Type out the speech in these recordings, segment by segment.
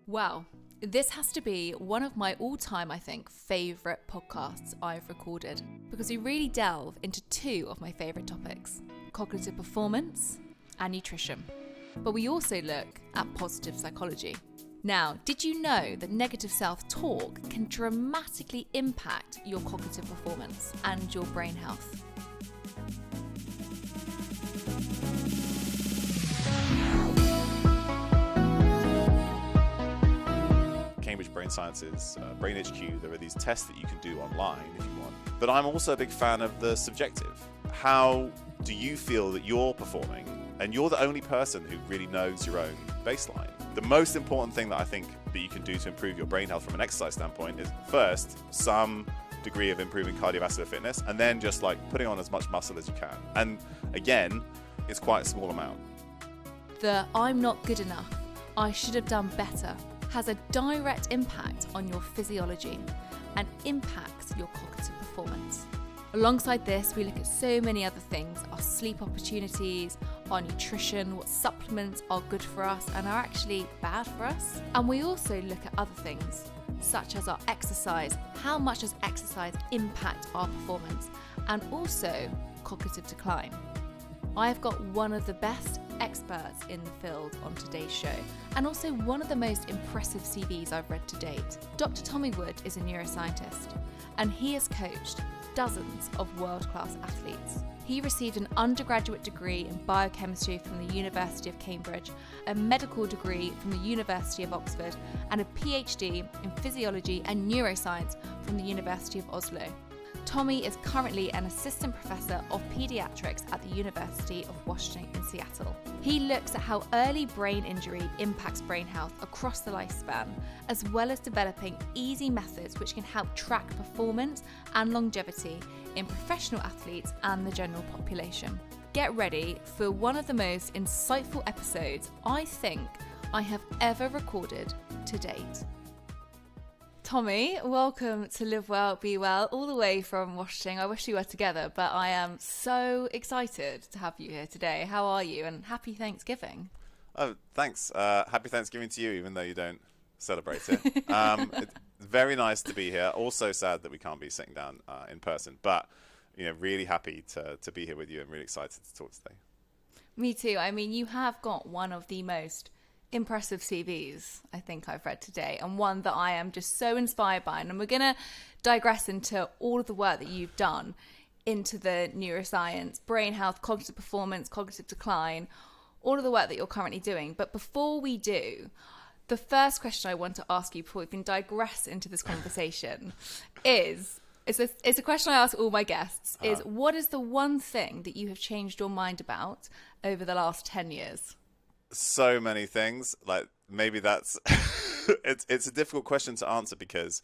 Wow, this has to be one of my all-time, I think, favourite podcasts I've recorded because we really delve into two of my favourite topics, cognitive performance and nutrition. But we also look at positive psychology. Now, did you know that negative self-talk can dramatically impact your cognitive performance and your brain health? Cambridge Brain Sciences, Brain HQ, there are these tests that you can do online if you want. But I'm also a big fan of the subjective. How do you feel that you're performing? And you're the only person who really knows your own baseline. The most important thing that I think that you can do to improve your brain health from an exercise standpoint is first, some degree of improving cardiovascular fitness, and then just like putting on as much muscle as you can. And again, it's quite a small amount. The I'm not good enough, I should have done better has a direct impact on your physiology and impacts your cognitive performance. Alongside this, we look at so many other things, our sleep opportunities, our nutrition, what supplements are good for us and are actually bad for us. And we also look at other things, such as our exercise, how much does exercise impact our performance, and also cognitive decline. I've got one of the best experts in the field on today's show, and also one of the most impressive CVs I've read to date. Dr. Tommy Wood is a neuroscientist, and he has coached dozens of world-class athletes. He received an undergraduate degree in biochemistry from the University of Cambridge, a medical degree from the University of Oxford, and a PhD in physiology and neuroscience from the University of Oslo. Tommy is currently an Assistant Professor of Paediatrics at the University of Washington in Seattle. He looks at how early brain injury impacts brain health across the lifespan, as well as developing easy methods which can help track performance and longevity in professional athletes and the general population. Get ready for one of the most insightful episodes I think I have ever recorded to date. Tommy, welcome to Live Well, Be Well, all the way from Washington. I wish we were together, but I am so excited to have you here today. How are you? And happy Thanksgiving. Oh, thanks. Happy Thanksgiving to you, even though you don't celebrate it. It's very nice to be here. Also sad that we can't be sitting down in person, but really happy to be here with you and really excited to talk today. Me too. I mean, you have got one of the most impressive CVs I think I've read today, and one that I am just so inspired by. And we're going to digress into all of the work that you've done into the neuroscience, brain health, cognitive performance, cognitive decline, all of the work that you're currently doing. But before we do, the first question I want to ask you before we can digress into this conversation is a question I ask all my guests, is what is the one thing that you have changed your mind about over the last 10 years? So many things. Like, maybe that's it's a difficult question to answer, because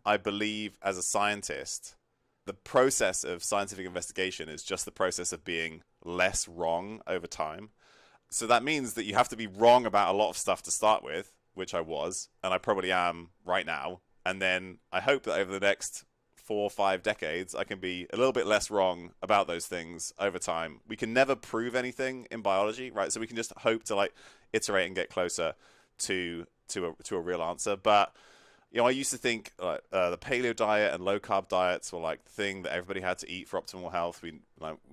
I believe as a scientist, the process of scientific investigation is just the process of being less wrong over time. So that means that you have to be wrong about a lot of stuff to start with, which I was, and I probably am right now. And then I hope that over the next 4 or 5 decades, I can be a little bit less wrong about those things over time. We can never prove anything in biology, right? So we can just hope to iterate and get closer to a real answer. But I used to think the paleo diet and low carb diets were like the thing that everybody had to eat for optimal health. We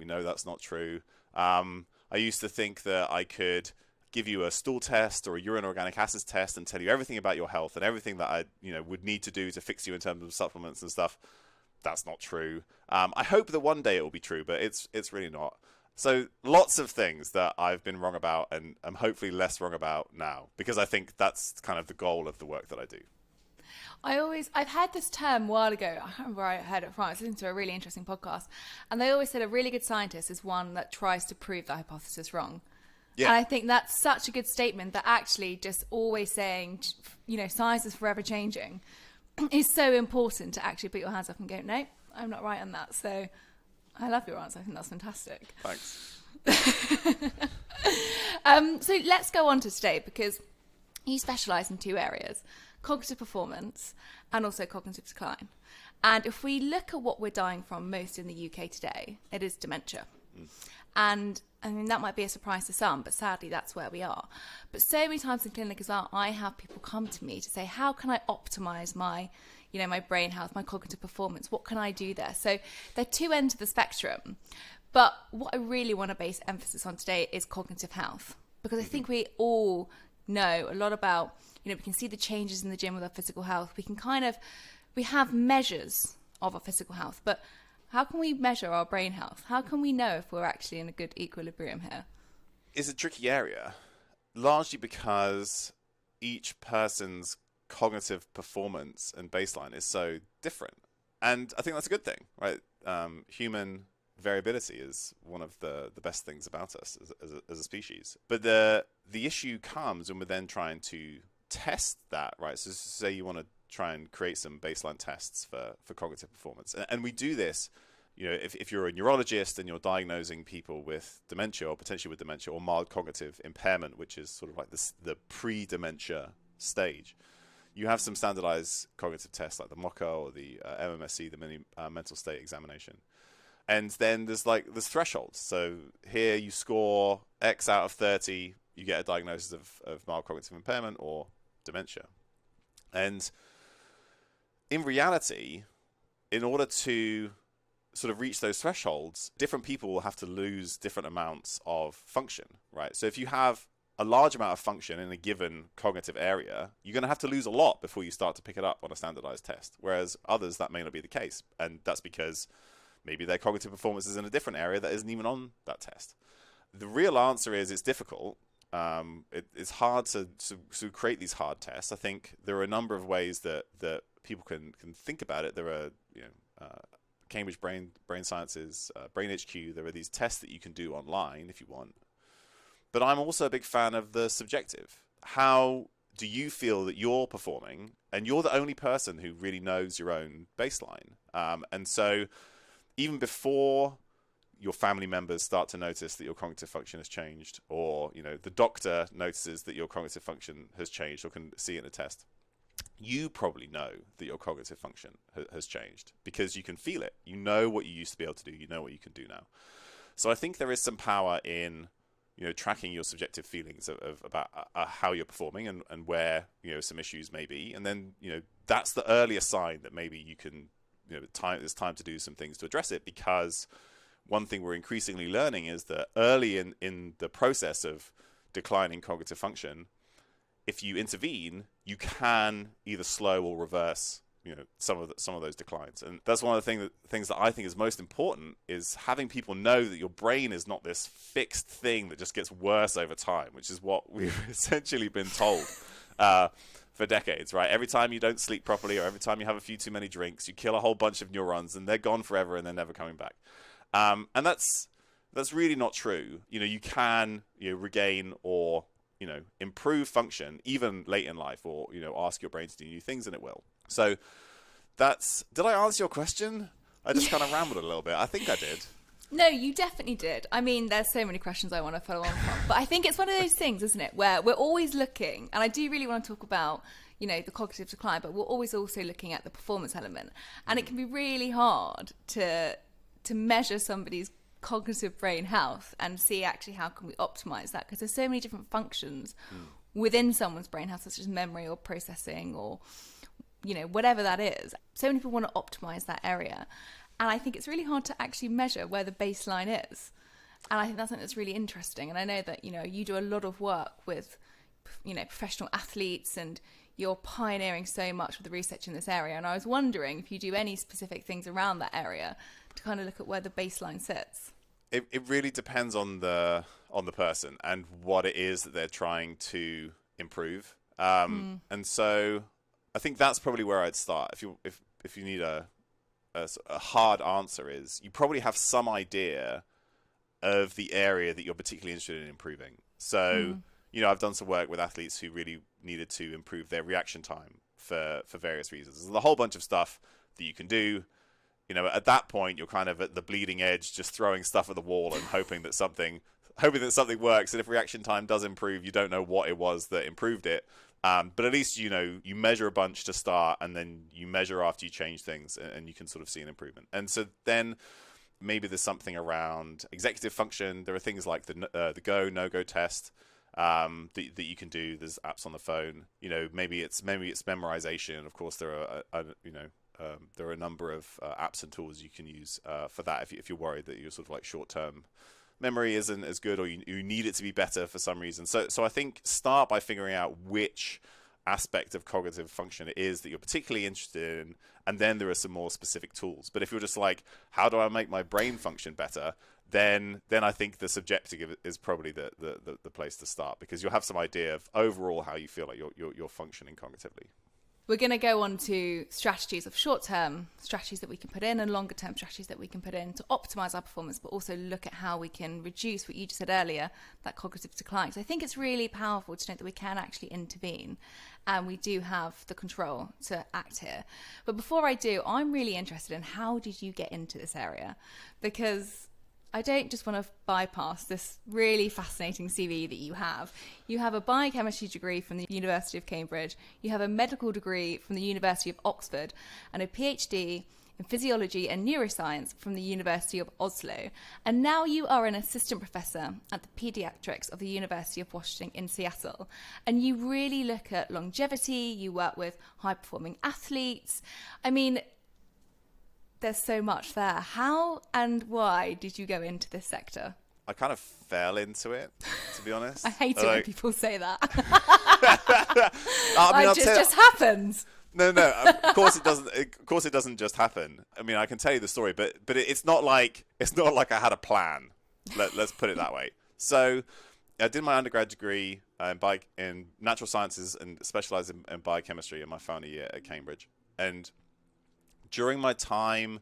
know that's not true. I used to think that I could give you a stool test or a urine organic acids test and tell you everything about your health and everything that I would need to do to fix you in terms of supplements and stuff. That's not true. I hope that one day it will be true, but it's really not. So lots of things that I've been wrong about and I'm hopefully less wrong about now, because I think that's kind of the goal of the work that I do. I've heard this term a while ago. I can't remember where I heard it from. I was listening to a really interesting podcast, and they always said a really good scientist is one that tries to prove the hypothesis wrong. Yeah. And I think that's such a good statement, that actually just always saying, science is forever changing, is so important to actually put your hands up and go, no, I'm not right on that. So I love your answer. I think that's fantastic. Thanks. So let's go on to today, because you specialise in 2 areas, cognitive performance and also cognitive decline. And if we look at what we're dying from most in the UK today, it is dementia. And I mean, that might be a surprise to some, but sadly, that's where we are. But so many times in clinic as well, I have people come to me to say, how can I optimize my, my brain health, my cognitive performance? What can I do there? So they're two ends of the spectrum. But what I really want to base emphasis on today is cognitive health, because I think we all know a lot about, we can see the changes in the gym with our physical health. We have measures of our physical health, but how can we measure our brain health? How can we know if we're actually in a good equilibrium here? It's a tricky area, largely because each person's cognitive performance and baseline is so different. And I think that's a good thing, right? Human variability is one of the best things about us as a species. But the issue comes when we're then trying to test that, right? So say you want to try and create some baseline tests for cognitive performance. And we do this, if you're a neurologist and you're diagnosing people with dementia or potentially with dementia or mild cognitive impairment, which is sort of like the pre-dementia stage, you have some standardized cognitive tests like the MoCA or the MMSE, the mini mental state examination. And then there's thresholds. So here you score X out of 30, you get a diagnosis of mild cognitive impairment or dementia. And in reality, in order to sort of reach those thresholds, different people will have to lose different amounts of function, right? So if you have a large amount of function in a given cognitive area, you're going to have to lose a lot before you start to pick it up on a standardized test. Whereas others, that may not be the case. And that's because maybe their cognitive performance is in a different area that isn't even on that test. The real answer is it's difficult. It's hard to create these hard tests. I think there are a number of ways that people can think about it. There are Cambridge Brain Sciences, Brain HQ. There are these tests that you can do online if you want. But I'm also a big fan of the subjective. How do you feel that you're performing? And you're the only person who really knows your own baseline. And so even before your family members start to notice that your cognitive function has changed, or the doctor notices that your cognitive function has changed or can see it in a test, you probably know that your cognitive function has changed because you can feel it. You know what you used to be able to do. You know what you can do now. So I think there is some power in tracking your subjective feelings of about how you're performing and where some issues may be, and then that's the earliest sign that maybe you can there's time to do some things to address it. Because one thing we're increasingly learning is that early in the process of declining cognitive function, if you intervene, you can either slow or reverse some of those declines. And that's one of the things that I think is most important, is having people know that your brain is not this fixed thing that just gets worse over time, which is what we've essentially been told for decades, right? Every time you don't sleep properly or every time you have a few too many drinks, you kill a whole bunch of neurons and they're gone forever and they're never coming back. And that's really not true. You can regain or improve function even late in life, or ask your brain to do new things, and it will. So did I answer your question? I just kind of rambled a little bit. I think I did. No, you definitely did. I mean, there's so many questions I want to follow on from, but I think it's one of those things, isn't it, where we're always looking, and I do really want to talk about the cognitive decline, but we're always also looking at the performance element, and it can be really hard to measure somebody's cognitive brain health and see actually how can we optimize that, because there's so many different functions within someone's brain health, such as memory or processing or whatever that is. So many people want to optimize that area, and I think it's really hard to actually measure where the baseline is. And I think that's something that's really interesting. And I know that you do a lot of work with professional athletes, and you're pioneering so much with the research in this area. And I was wondering if you do any specific things around that area to kind of look at where the baseline sits. It really depends on the person and what it is that they're trying to improve. And so I think that's probably where I'd start. If you need a hard answer, is you probably have some idea of the area that you're particularly interested in improving. So I've done some work with athletes who really needed to improve their reaction time for various reasons. There's a whole bunch of stuff that you can do. At that point, you're kind of at the bleeding edge, just throwing stuff at the wall and hoping that something works. And if reaction time does improve, you don't know what it was that improved it. But at least, you measure a bunch to start, and then you measure after you change things, and you can sort of see an improvement. And so then maybe there's something around executive function. There are things like the go, no-go test that you can do. There's apps on the phone. Maybe it's memorization. Of course, there are a number of apps and tools you can use for that if you're worried that your sort of like short-term memory isn't as good, or you need it to be better for some reason. So I think start by figuring out which aspect of cognitive function it is that you're particularly interested in, and then there are some more specific tools. But if you're just like, how do I make my brain function better, then I think the subjective is probably the place to start, because you'll have some idea of overall how you feel like you're functioning cognitively. We're going to go on to strategies of short-term strategies that we can put in and longer-term strategies that we can put in to optimize our performance, but also look at how we can reduce what you just said earlier, that cognitive decline. So I think it's really powerful to know that we can actually intervene and we do have the control to act here. But before I do, I'm really interested in how did you get into this area? Because I don't just want to bypass this really fascinating CV that you have. You have a biochemistry degree from the University of Cambridge, you have a medical degree from the University of Oxford, and a PhD in physiology and neuroscience from the University of Oslo. And now you are an assistant professor at the Paediatrics of the University of Washington in Seattle. And you really look at longevity, you work with high-performing athletes. I mean, there's so much there. How and why did you go into this sector? I kind of fell into it, to be honest. I hate it when people say that. It just happens. No. Of course it doesn't. Of course it doesn't just happen. I mean, I can tell you the story, but it's not like I had a plan. Let's put it that way. So I did my undergrad degree in natural sciences and specialized in biochemistry in my final year at Cambridge. And during my time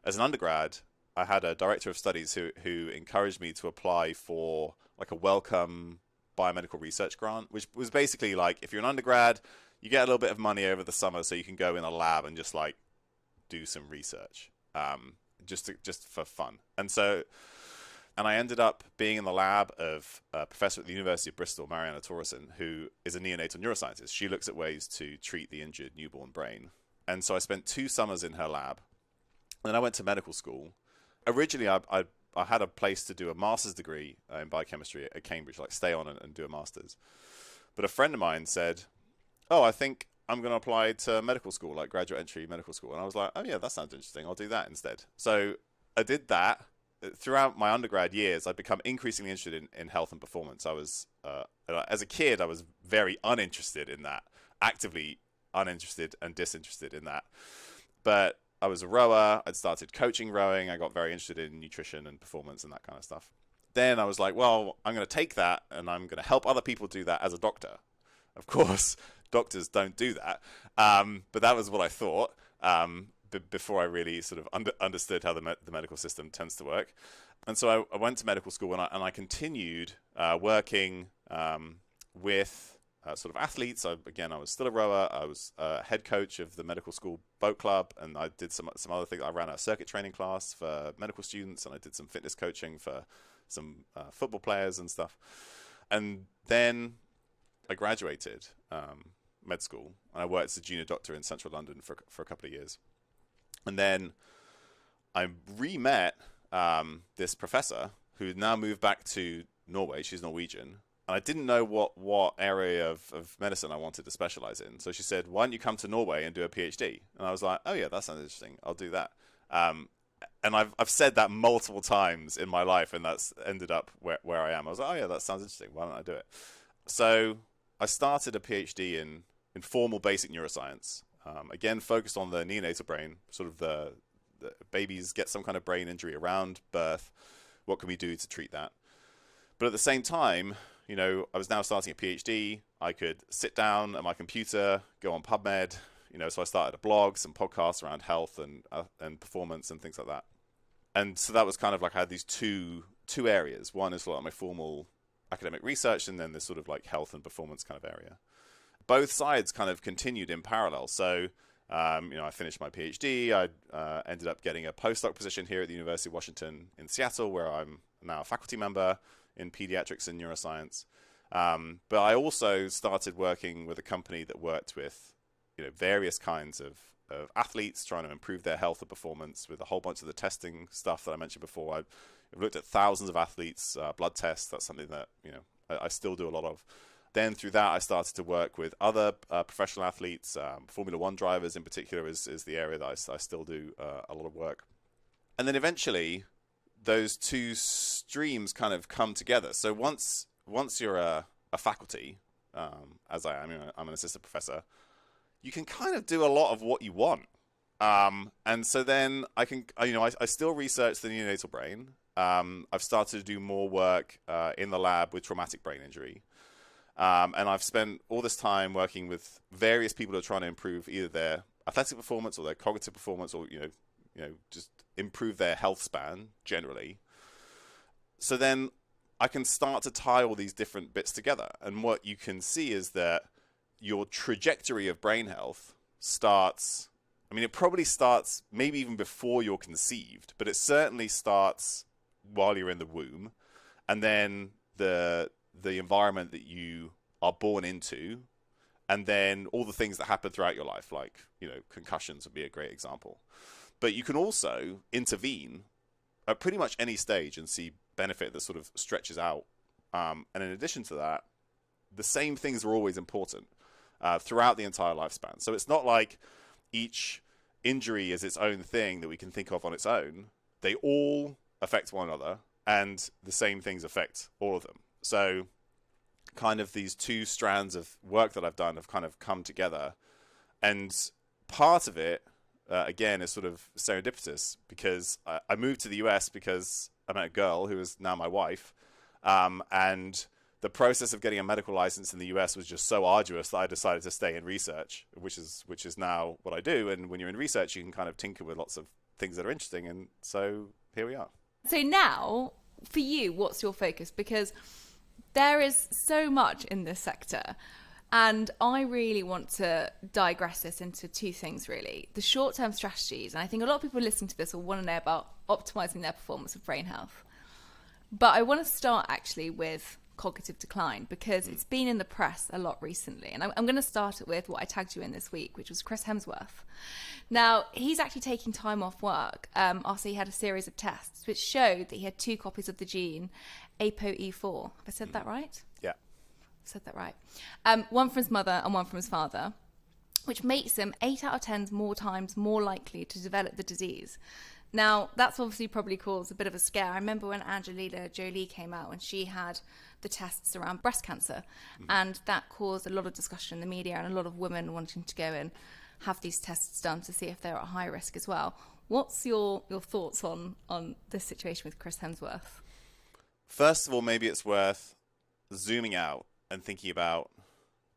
as an undergrad, I had a director of studies who encouraged me to apply for like a welcome biomedical research grant, which was basically like, if you're an undergrad, you get a little bit of money over the summer so you can go in a lab and just like do some research, just for fun. And I ended up being in the lab of a professor at the University of Bristol, Mariana Torreson, who is a neonatal neuroscientist. She looks at ways to treat the injured newborn brain. And so I spent 2 summers in her lab. And then I went to medical school. Originally, I had a place to do a master's degree in biochemistry at Cambridge, like stay on and do a master's. But a friend of mine said, I think I'm going to apply to medical school, like graduate entry medical school. And I was like, oh yeah, that sounds interesting. I'll do that instead. So I did that. Throughout my undergrad years, I'd become increasingly interested in health and performance. I was, as a kid, I was very uninterested in that, actively uninterested and disinterested in that. But I was a rower. I'd started coaching rowing. I got very interested in nutrition and performance and that kind of stuff. Then I was like, well, I'm going to take that and I'm going to help other people do that as a doctor. Of course, doctors don't do that. But that was what I thought before I really sort of understood how the medical system tends to work. And so I went to medical school and I continued working with sort of athletes. I was still a rower. I was head coach of the medical school boat club, and I did some other things. I ran a circuit training class for medical students, and I did some fitness coaching for some football players and stuff. And then I graduated med school, and I worked as a junior doctor in central London for a couple of years. And then I re-met this professor who had now moved back to Norway. She's Norwegian. And I didn't know what area of medicine I wanted to specialize in. So she said, why don't you come to Norway and do a PhD? And I was like, oh yeah, that sounds interesting. I'll do that. And I've said that multiple times in my life, and that's ended up where I am. I was like, oh yeah, that sounds interesting. Why don't I do it? So I started a PhD in formal basic neuroscience. Again, focused on the neonatal brain, sort of the babies get some kind of brain injury around birth. What can we do to treat that? But at the same time, I was now starting a PhD. I could sit down at my computer, go on PubMed, so I started a blog, some podcasts around health and performance and things like that. And so that was kind of like I had these two areas. One is like my formal academic research, and then this sort of like health and performance kind of area. Both sides kind of continued in parallel. So, I finished my PhD. I ended up getting a postdoc position here at the University of Washington in Seattle, where I'm now a faculty member in pediatrics and neuroscience. But I also started working with a company that worked with various kinds of athletes, trying to improve their health and performance with a whole bunch of the testing stuff that I mentioned before. I've looked at thousands of athletes, blood tests. That's something that I still do a lot of. Then through that, I started to work with other professional athletes. Formula One drivers in particular is the area that I still do a lot of work. And then eventually, those two streams kind of come together. So once you're a faculty, as I am, I'm an assistant professor, you can kind of do a lot of what you want. And so then I still research the neonatal brain. I've started to do more work in the lab with traumatic brain injury. And I've spent all this time working with various people who are trying to improve either their athletic performance or their cognitive performance, or just improve their health span generally. So then I can start to tie all these different bits together. And what you can see is that your trajectory of brain health starts, it probably starts maybe even before you're conceived, but it certainly starts while you're in the womb. And then the environment that you are born into, and then all the things that happen throughout your life, like, concussions would be a great example. But you can also intervene at pretty much any stage and see benefit that sort of stretches out. And in addition to that, the same things are always important throughout the entire lifespan. So it's not like each injury is its own thing that we can think of on its own. They all affect one another, and the same things affect all of them. So kind of these two strands of work that I've done have kind of come together. And part of it, again, is sort of serendipitous, because I moved to the US because I met a girl who is now my wife. And the process of getting a medical license in the US was just so arduous that I decided to stay in research, which is now what I do. And when you're in research, you can kind of tinker with lots of things that are interesting. And so here we are. So now, for you, what's your focus? Because there is so much in this sector, and I really want to digress this into two things, really. The short-term strategies, and I think a lot of people listening to this will want to know about optimizing their performance of brain health. But I want to start actually with cognitive decline, because it's been in the press a lot recently. And I'm going to start it with what I tagged you in this week, which was Chris Hemsworth. Now, he's actually taking time off work after he had a series of tests which showed that he had 2 copies of the gene ApoE4. Have I said that right? Yeah. I've said that right. One from his mother and one from his father, which makes him 8 out of 10 more times more likely to develop the disease. Now, that's obviously probably caused a bit of a scare. I remember when Angelina Jolie came out and she had the tests around breast cancer, and that caused a lot of discussion in the media and a lot of women wanting to go and have these tests done to see if they're at high risk as well. What's your thoughts on this situation with Chris Hemsworth? First of all, maybe it's worth zooming out and thinking about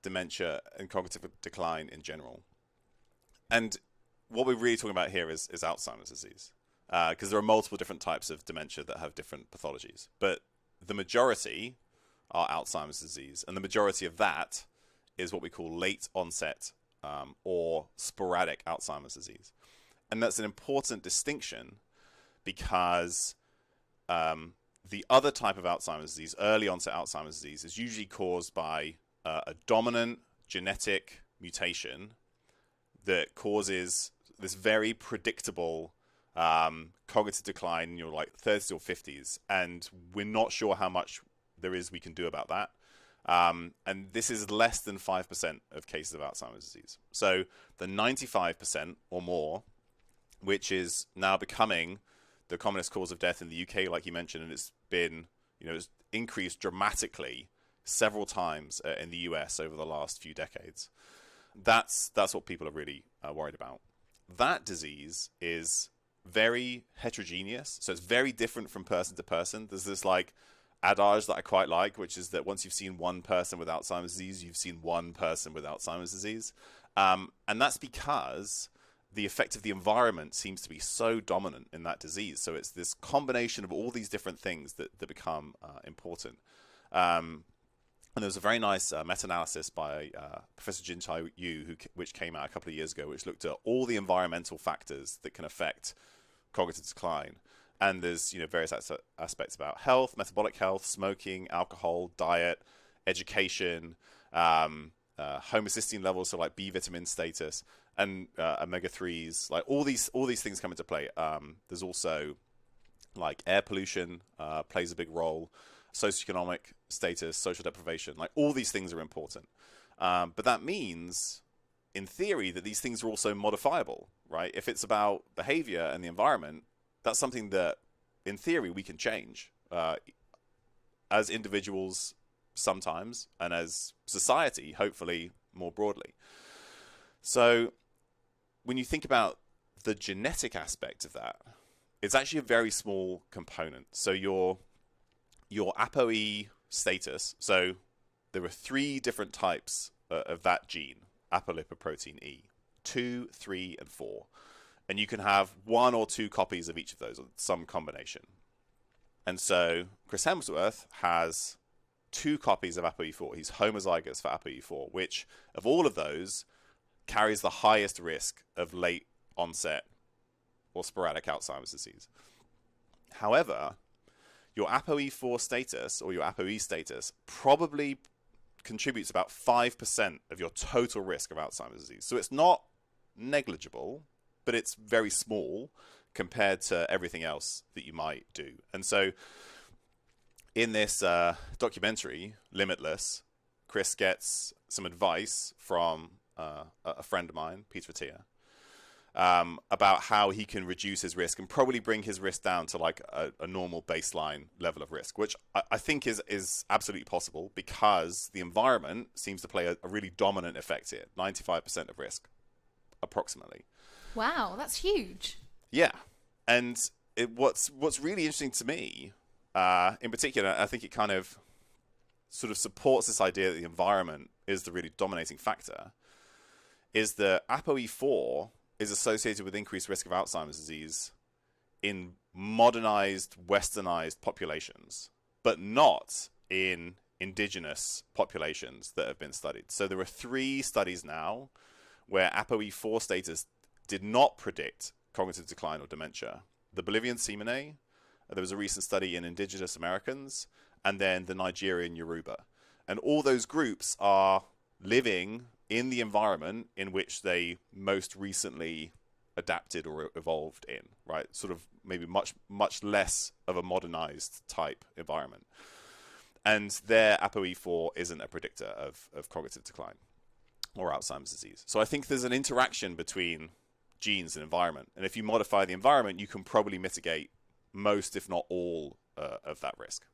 dementia and cognitive decline in general. And what we're really talking about here is Alzheimer's disease, because there are multiple different types of dementia that have different pathologies. But the majority are Alzheimer's disease, and the majority of that is what we call late onset or sporadic Alzheimer's disease. And that's an important distinction, because the other type of Alzheimer's disease, early onset Alzheimer's disease, is usually caused by a dominant genetic mutation that causes this very predictable cognitive decline in your 30s or 50s, and we're not sure how much there is we can do about that. And this is less than 5% of cases of Alzheimer's disease. So the 95% or more, which is now becoming the commonest cause of death in the UK, like you mentioned, and it's been, it's increased dramatically several times in the US over the last few decades. That's what people are really worried about. That disease is very heterogeneous, so it's very different from person to person. There's this adage that I quite like, which is that once you've seen one person with Alzheimer's disease, you've seen one person with Alzheimer's disease. And that's because the effect of the environment seems to be so dominant in that disease. So it's this combination of all these different things that become important. And there was a very nice meta-analysis by Professor Jin-Tai Yu, which came out a couple of years ago, which looked at all the environmental factors that can affect cognitive decline. And there's various aspects about health, metabolic health, smoking, alcohol, diet, education, homocysteine levels, so like B vitamin status, and omega-3s. Like all these things come into play. There's also like air pollution plays a big role, socioeconomic status, social deprivation. Like all these things are important. But that means, in theory, that these things are also modifiable, right? If it's about behavior and the environment, that's something that, in theory, we can change as individuals sometimes, and as society, hopefully, more broadly. So when you think about the genetic aspect of that, it's actually a very small component. So your ApoE status, so there are 3 different types of that gene, apolipoprotein E, 2, 3, and 4. And you can have 1 or 2 copies of each of those, or some combination. And so Chris Hemsworth has 2 copies of ApoE4. He's homozygous for ApoE4, which, of all of those, carries the highest risk of late onset or sporadic Alzheimer's disease. However, your ApoE4 status, or your ApoE status, probably contributes about 5% of your total risk of Alzheimer's disease. So it's not negligible, but it's very small compared to everything else that you might do. And so in this documentary, Limitless, Chris gets some advice from a friend of mine, Peter Attia, about how he can reduce his risk and probably bring his risk down to like a normal baseline level of risk, which I think is absolutely possible because the environment seems to play a really dominant effect here, 95% of risk, approximately. Wow, that's huge. Yeah. And what's really interesting to me, in particular, I think it kind of sort of supports this idea that the environment is the really dominating factor, is that ApoE4 is associated with increased risk of Alzheimer's disease in modernized, westernized populations, but not in indigenous populations that have been studied. So there are 3 studies now where ApoE4 status did not predict cognitive decline or dementia. The Bolivian Simene, there was a recent study in indigenous Americans, and then the Nigerian Yoruba. And all those groups are living in the environment in which they most recently adapted or evolved in, right? Sort of maybe much less of a modernized type environment. And their ApoE4 isn't a predictor of cognitive decline or Alzheimer's disease. So I think there's an interaction between genes and environment. And if you modify the environment, you can probably mitigate most, if not all, of that risk.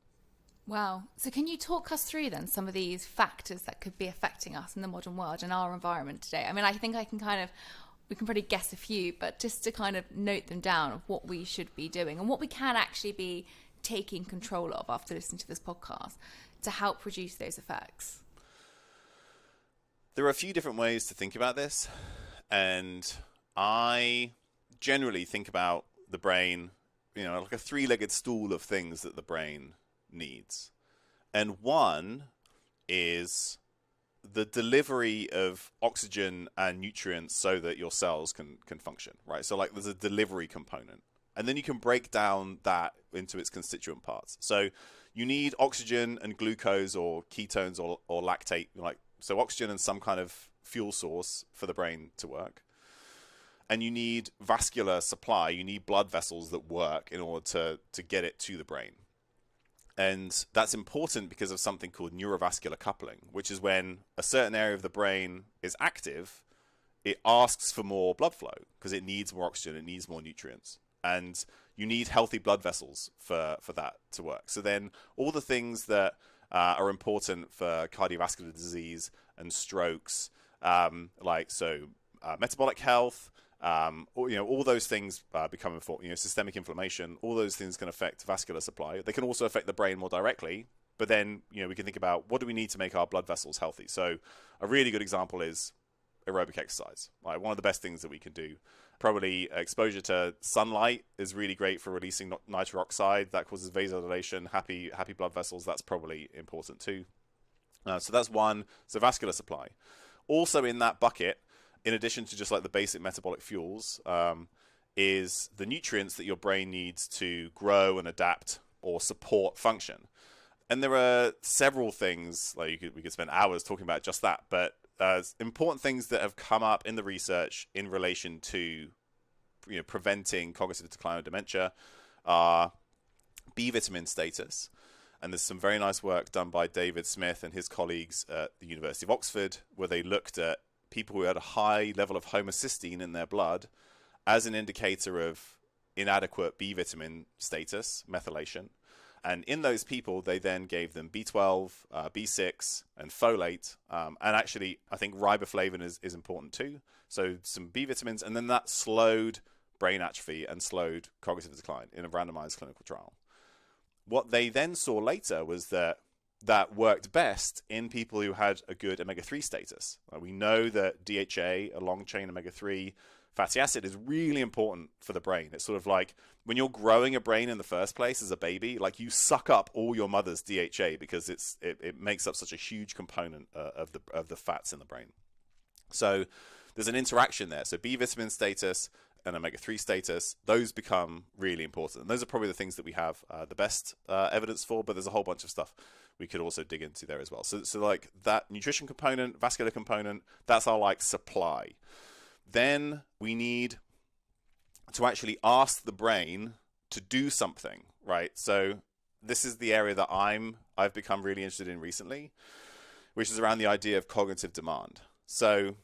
Wow. So can you talk us through then some of these factors that could be affecting us in the modern world and our environment today? I mean, I think we can probably guess a few, but just to kind of note them down of what we should be doing and what we can actually be taking control of after listening to this podcast to help reduce those effects. There are a few different ways to think about this. And I generally think about the brain, like a 3-legged stool of things that the brain needs. And one is the delivery of oxygen and nutrients so that your cells can function, right? So like there's a delivery component. And then you can break down that into its constituent parts. So you need oxygen and glucose or ketones or lactate, so oxygen and some kind of fuel source for the brain to work. And you need vascular supply. You need blood vessels that work in order to get it to the brain. And that's important because of something called neurovascular coupling, which is when a certain area of the brain is active, it asks for more blood flow because it needs more oxygen, it needs more nutrients. And you need healthy blood vessels for that to work. So then all the things that are important for cardiovascular disease and strokes, metabolic health, all those things become important. Systemic inflammation, all those things can affect vascular supply. They can also affect the brain more directly. But then, we can think about what do we need to make our blood vessels healthy. So a really good example is aerobic exercise. Like one of the best things that we can do. Probably exposure to sunlight is really great for releasing nitric oxide. That causes vasodilation, happy blood vessels. That's probably important too. So that's one. So vascular supply. Also in that bucket, in addition to just like the basic metabolic fuels, is the nutrients that your brain needs to grow and adapt or support function. And there are several things, we could spend hours talking about just that, but important things that have come up in the research in relation to preventing cognitive decline or dementia are B vitamin status. And there's some very nice work done by David Smith and his colleagues at the University of Oxford, where they looked at people who had a high level of homocysteine in their blood as an indicator of inadequate B vitamin status, methylation. And in those people, they then gave them B12, B6, and folate. And actually, I think riboflavin is important too. So some B vitamins, and then that slowed brain atrophy and slowed cognitive decline in a randomized clinical trial. What they then saw later was that worked best in people who had a good omega-3 status. We know that DHA, a long-chain omega-3 fatty acid, is really important for the brain. It's sort of like when you're growing a brain in the first place as a baby, like you suck up all your mother's DHA because it makes up such a huge component of the fats in the brain. So there's an interaction there. So B vitamin status and omega-3 status, those become really important. And those are probably the things that we have the best evidence for, but there's a whole bunch of stuff we could also dig into there as well. So like that nutrition component, vascular component, that's our like supply. Then we need to actually ask the brain to do something, right? So this is the area that I've become really interested in recently, which is around the idea of cognitive demand. So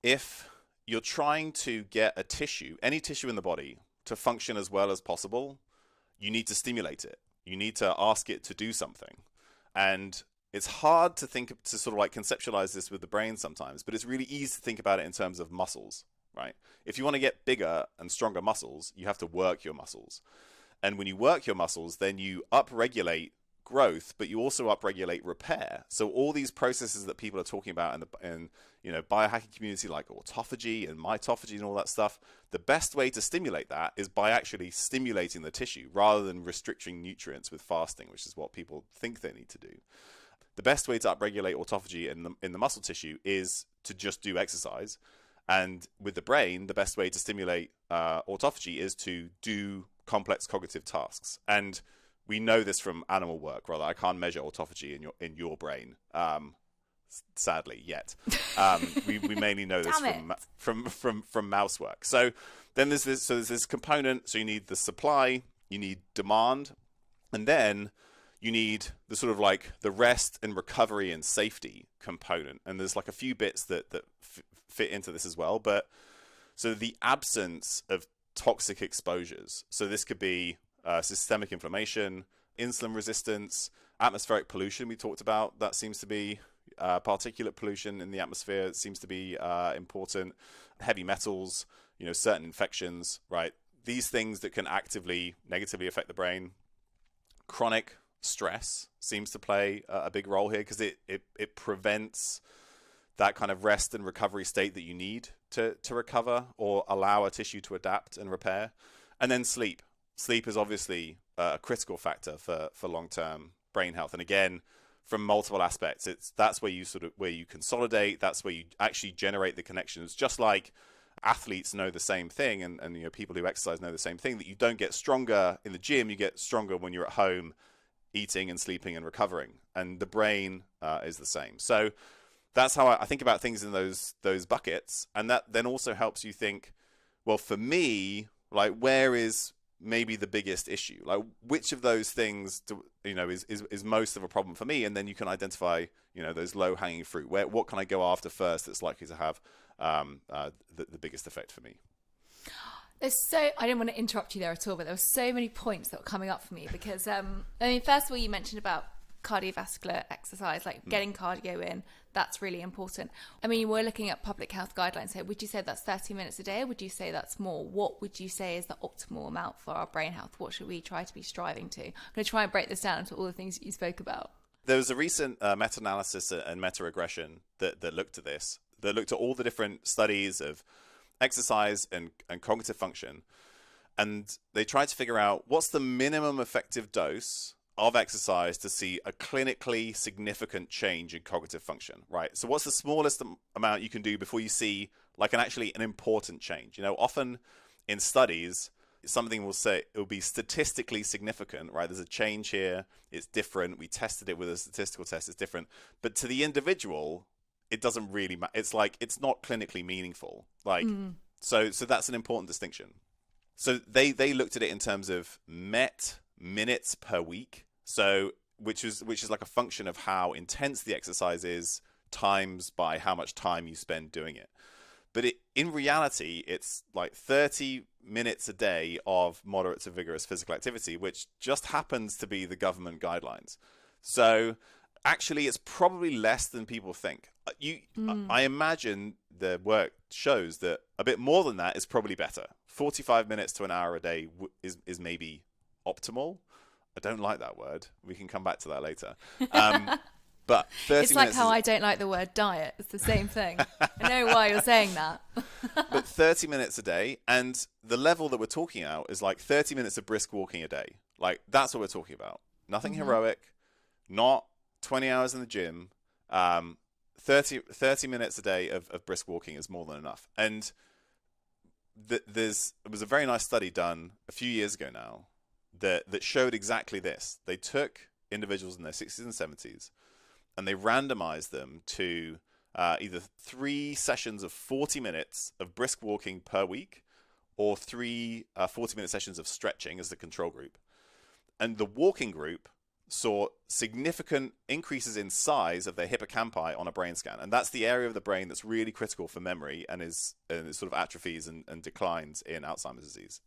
if you're trying to get a tissue, any tissue in the body, to function as well as possible, you need to stimulate it. You need to ask it to do something. And it's hard to sort of like conceptualize this with the brain sometimes, but it's really easy to think about it in terms of muscles, right? If you want to get bigger and stronger muscles, you have to work your muscles. And when you work your muscles, then you upregulate growth, but you also upregulate repair. So all these processes that people are talking about in biohacking community, like autophagy and mitophagy and all that stuff, the best way to stimulate that is by actually stimulating the tissue rather than restricting nutrients with fasting, which is what people think they need to do. The best way to upregulate autophagy in the muscle tissue is to just do exercise. And with the brain, the best way to stimulate autophagy is to do complex cognitive tasks. And we know this from animal work. Rather, I can't measure autophagy in your brain, sadly, yet. We mainly know this from mouse work. So then there's this component. So you need the supply, you need demand, and then you need the sort of like the rest and recovery and safety component. And there's like a few bits that fit into this as well. But so the absence of toxic exposures. So this could be systemic inflammation, insulin resistance, atmospheric pollution we talked about. That seems to be particulate pollution in the atmosphere seems to be important. Heavy metals, certain infections, right? These things that can actively negatively affect the brain. Chronic stress seems to play a big role here because it prevents that kind of rest and recovery state that you need to recover or allow a tissue to adapt and repair. And then sleep. Sleep is obviously a critical factor for long-term brain health. And again, from multiple aspects, that's where you consolidate. That's where you actually generate the connections. Just like athletes know the same thing, and people who exercise know the same thing, that you don't get stronger in the gym. You get stronger when you're at home, eating and sleeping and recovering. And the brain is the same. So that's how I think about things in those buckets. And that then also helps you think, well, for me, like, where is maybe the biggest issue? Like, which of those things is most of a problem for me? And then you can identify those low hanging fruit. What can I go after first that's likely to have the biggest effect for me? I didn't want to interrupt you there at all, but there were so many points that were coming up for me because first of all, you mentioned about cardiovascular exercise, like getting cardio in. That's really important. I mean, we're looking at public health guidelines here. Would you say that's 30 minutes a day, or would you say that's more? What would you say is the optimal amount for our brain health? What should we try to be striving to? I'm going to try and break this down into all the things that you spoke about. There was a recent meta-analysis and meta-regression that looked at this, that looked at all the different studies of exercise and cognitive function. And they tried to figure out what's the minimum effective dose of exercise to see a clinically significant change in cognitive function, right? So what's the smallest amount you can do before you see like an important change? Often in studies, something will say it will be statistically significant, right? There's a change here. It's different. We tested it with a statistical test. It's different. But to the individual, it doesn't really matter. It's like, it's not clinically meaningful. Like, so that's an important distinction. So they looked at it in terms of MET, minutes per week. So which is like a function of how intense the exercise is times by how much time you spend doing it. But in reality, it's like 30 minutes a day of moderate to vigorous physical activity, which just happens to be the government guidelines. So actually, it's probably less than people think. I imagine the work shows that a bit more than that is probably better. 45 minutes to an hour a day is maybe optimal. I don't like that word. We can come back to that later. But 30 it's like minutes how I don't like the word diet. It's the same thing. I know why you're saying that. But 30 minutes a day, and the level that we're talking about is like 30 minutes of brisk walking a day. Like, that's what we're talking about. Nothing heroic, not 20 hours in the gym. 30 minutes a day of brisk walking is more than enough. And there was a very nice study done a few years ago now that showed exactly this. They took individuals in their 60s and 70s, and they randomized them to either 3 sessions of 40 minutes of brisk walking per week, or 3 40-minute sessions of stretching as the control group. And the walking group saw significant increases in size of their hippocampi on a brain scan. And that's the area of the brain that's really critical for memory and it sort of atrophies and declines in Alzheimer's disease.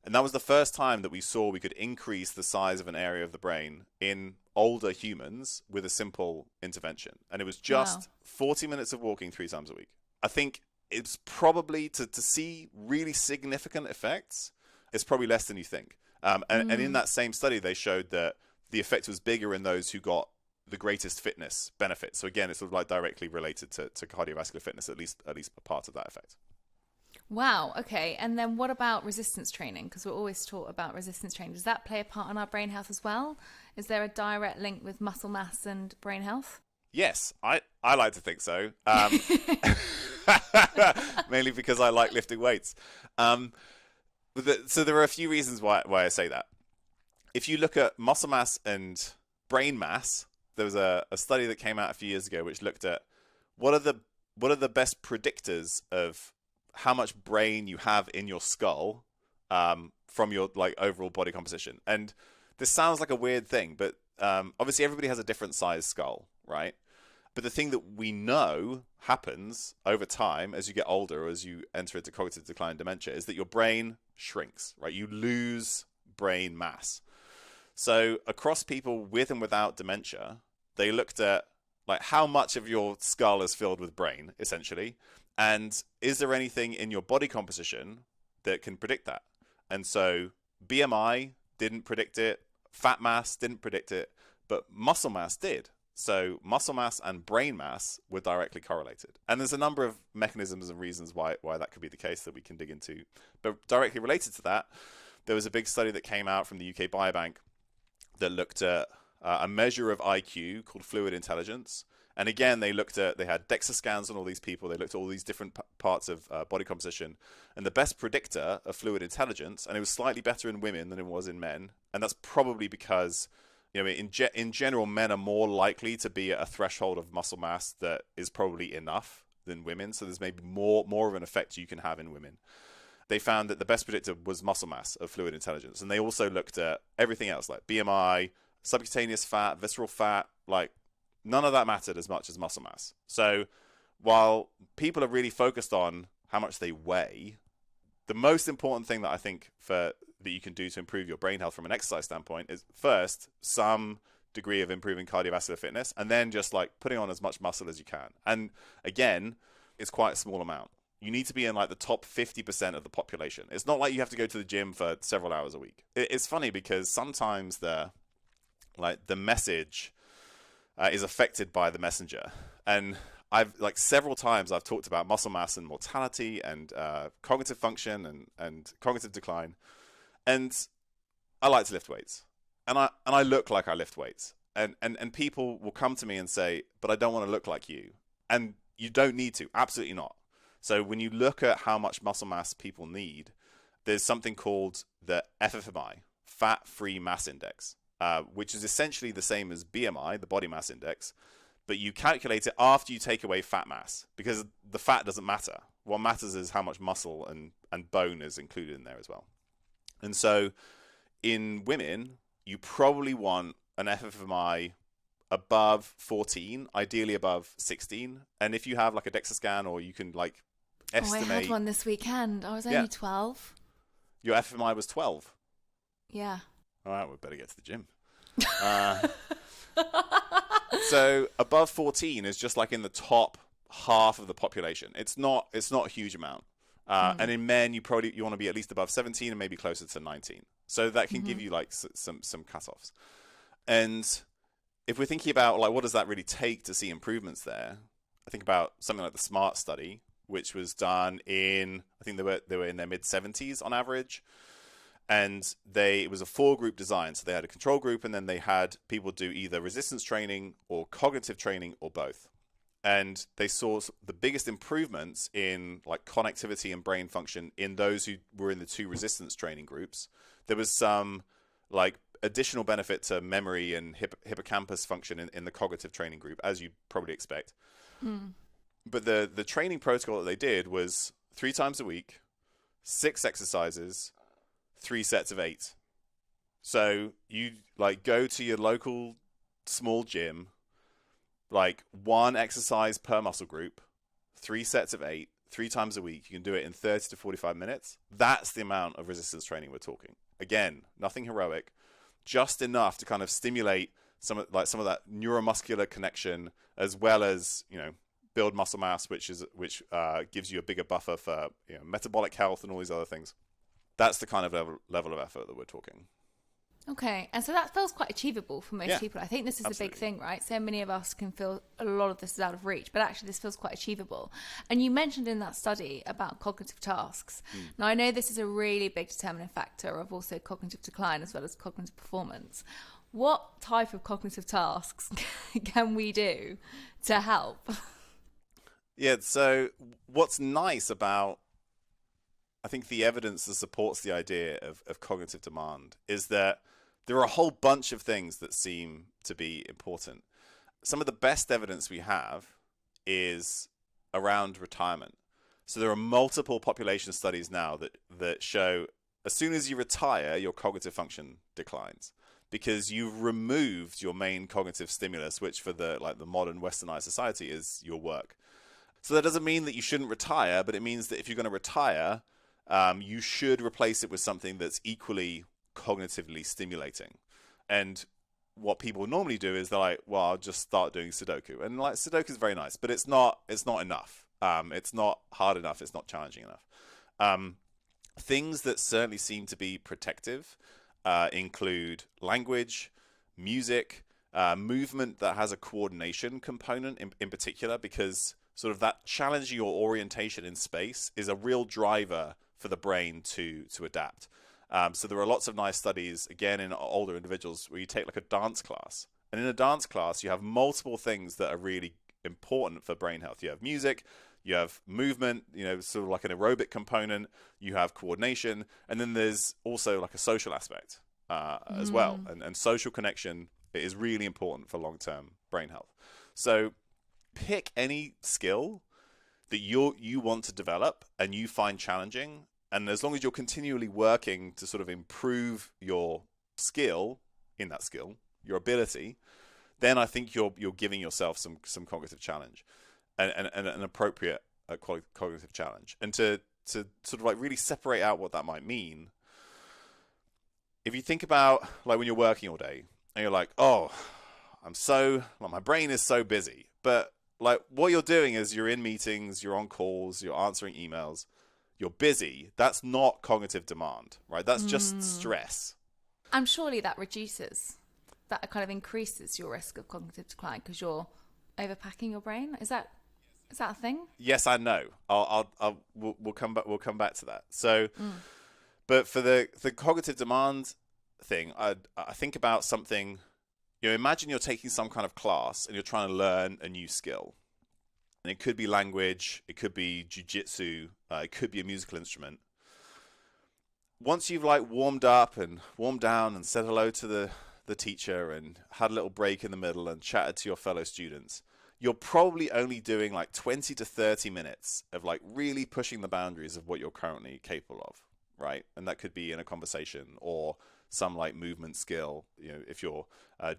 And that was the first time that we saw we could increase the size of an area of the brain in older humans with a simple intervention. And it was just 40 minutes of walking 3 times a week. I think it's probably, to see really significant effects, it's probably less than you think. And in that same study, they showed that the effect was bigger in those who got the greatest fitness benefit. So again, it's sort of like directly related to cardiovascular fitness, at least a part of that effect. Wow. Okay. And then what about resistance training? Because we're always taught about resistance training. Does that play a part in our brain health as well? Is there a direct link with muscle mass and brain health? Yes, I like to think so. Mainly because I like lifting weights. So there are a few reasons why I say that. If you look at muscle mass and brain mass, there was a study that came out a few years ago which looked at what are the best predictors of how much brain you have in your skull from your like overall body composition. And this sounds like a weird thing, but obviously everybody has a different size skull, right? But the thing that we know happens over time as you get older, or as you enter into cognitive decline and dementia, is that your brain shrinks, right? You lose brain mass. So across people with and without dementia, they looked at like how much of your skull is filled with brain, essentially, and is there anything in your body composition that can predict that? And so BMI didn't predict it, fat mass didn't predict it, but muscle mass did. So muscle mass and brain mass were directly correlated. And there's a number of mechanisms and reasons why that could be the case that we can dig into. But directly related to that, there was a big study that came out from the UK Biobank that looked at a measure of IQ called fluid intelligence. And again, they had DEXA scans on all these people. They looked at all these different parts of body composition. And the best predictor of fluid intelligence, and it was slightly better in women than it was in men. And that's probably because, you know, in general, men are more likely to be at a threshold of muscle mass that is probably enough than women. So there's maybe more of an effect you can have in women. They found that the best predictor was muscle mass of fluid intelligence. And they also looked at everything else, like BMI, subcutaneous fat, visceral fat, like none of that mattered as much as muscle mass. So while people are really focused on how much they weigh, the most important thing that I think that you can do to improve your brain health from an exercise standpoint is first some degree of improving cardiovascular fitness, and then just like putting on as much muscle as you can. And again, it's quite a small amount. You need to be in like the top 50% of the population. It's not like you have to go to the gym for several hours a week. It's funny because sometimes the message is affected by the messenger. And I've several times I've talked about muscle mass and mortality and cognitive function and cognitive decline. And I like to lift weights. And I look like I lift weights. And people will come to me and say, but I don't want to look like you. And you don't need to. Absolutely not. So when you look at how much muscle mass people need, there's something called the FFMI, Fat Free Mass Index, which is essentially the same as BMI, the body mass index, but you calculate it after you take away fat mass, because the fat doesn't matter. What matters is how much muscle and bone is included in there as well. And so in women, you probably want an FFMI above 14, ideally above 16. And if you have like a DEXA scan, or you can like estimate... I had one this weekend. I was only 12. Your FMI was 12? Yeah. All right, we better get to the gym. So above 14 is just like in the top half of the population. It's not a huge amount. And in men, you want to be at least above 17 and maybe closer to 19. So that can give you like some cutoffs. And if we're thinking about like what does that really take to see improvements there, I think about something like the SMART study, which was done in, I think they were in their mid 70s on average. And it was a 4-group design. So they had a control group, and then they had people do either resistance training or cognitive training or both. And they saw the biggest improvements in like connectivity and brain function in those who were in the 2 resistance training groups. There was some like additional benefit to memory and hippocampus function in the cognitive training group, as you probably expect. But the training protocol that they did was 3 times a week, 6 exercises, 3 sets of 8. So you like go to your local small gym, like 1 exercise per muscle group, 3 sets of 8, 3 times a week. You can do it in 30 to 45 minutes. That's the amount of resistance training we're talking. Again, nothing heroic, just enough to kind of stimulate some of that neuromuscular connection, as well as, you know, build muscle mass, which gives you a bigger buffer for, you know, metabolic health and all these other things. That's the kind of level of effort that we're talking. Okay, and so that feels quite achievable for most people. I think this is absolutely. a big thing, right? So many of us can feel a lot of this is out of reach, but actually this feels quite achievable. And you mentioned in that study about cognitive tasks. Now, I know this is a really big determining factor of also cognitive decline as well as cognitive performance. What type of cognitive tasks can we do to help? Yeah, so what's nice about, I think, the evidence that supports the idea of cognitive demand is that there are a whole bunch of things that seem to be important. Some of the best evidence we have is around retirement. So there are multiple population studies now that show as soon as you retire, your cognitive function declines, because you've removed your main cognitive stimulus, which for the modern westernized society is your work. So that doesn't mean that you shouldn't retire, but it means that if you're going to retire, you should replace it with something that's equally cognitively stimulating. And what people normally do is they're like, well, I'll just start doing Sudoku. And like Sudoku is very nice, but it's not enough. It's not hard enough. It's not challenging enough. Things that certainly seem to be protective include language, music, movement that has a coordination component in particular, because sort of that challenging your orientation in space is a real driver for the brain to adapt. So there are lots of nice studies, again, in older individuals where you take like a dance class. And in a dance class, you have multiple things that are really important for brain health. You have music, you have movement, you know, sort of like an aerobic component, you have coordination, and then there's also like a social aspect as well. And social connection is really important for long-term brain health. So pick any skill that you want to develop and you find challenging, and as long as you're continually working to sort of improve your skill in that skill, your ability, then I think you're giving yourself some cognitive challenge and an appropriate cognitive challenge. And to sort of like really separate out what that might mean, if you think about like when you're working all day and you're like, oh, my brain is so busy, but like what you're doing is you're in meetings, you're on calls, you're answering emails, you're busy. That's not cognitive demand, right? That's just stress. And surely that kind of increases your risk of cognitive decline because you're overpacking your brain. Is that a thing? Yes, I know. We'll come back to that. So, but for the cognitive demand thing, I think about something. You know, imagine you're taking some kind of class and you're trying to learn a new skill. And it could be language, it could be jiu-jitsu, it could be a musical instrument. Once you've like warmed up and warmed down and said hello to the teacher and had a little break in the middle and chatted to your fellow students, you're probably only doing like 20 to 30 minutes of like really pushing the boundaries of what you're currently capable of, right? And that could be in a conversation or some like movement skill, if you're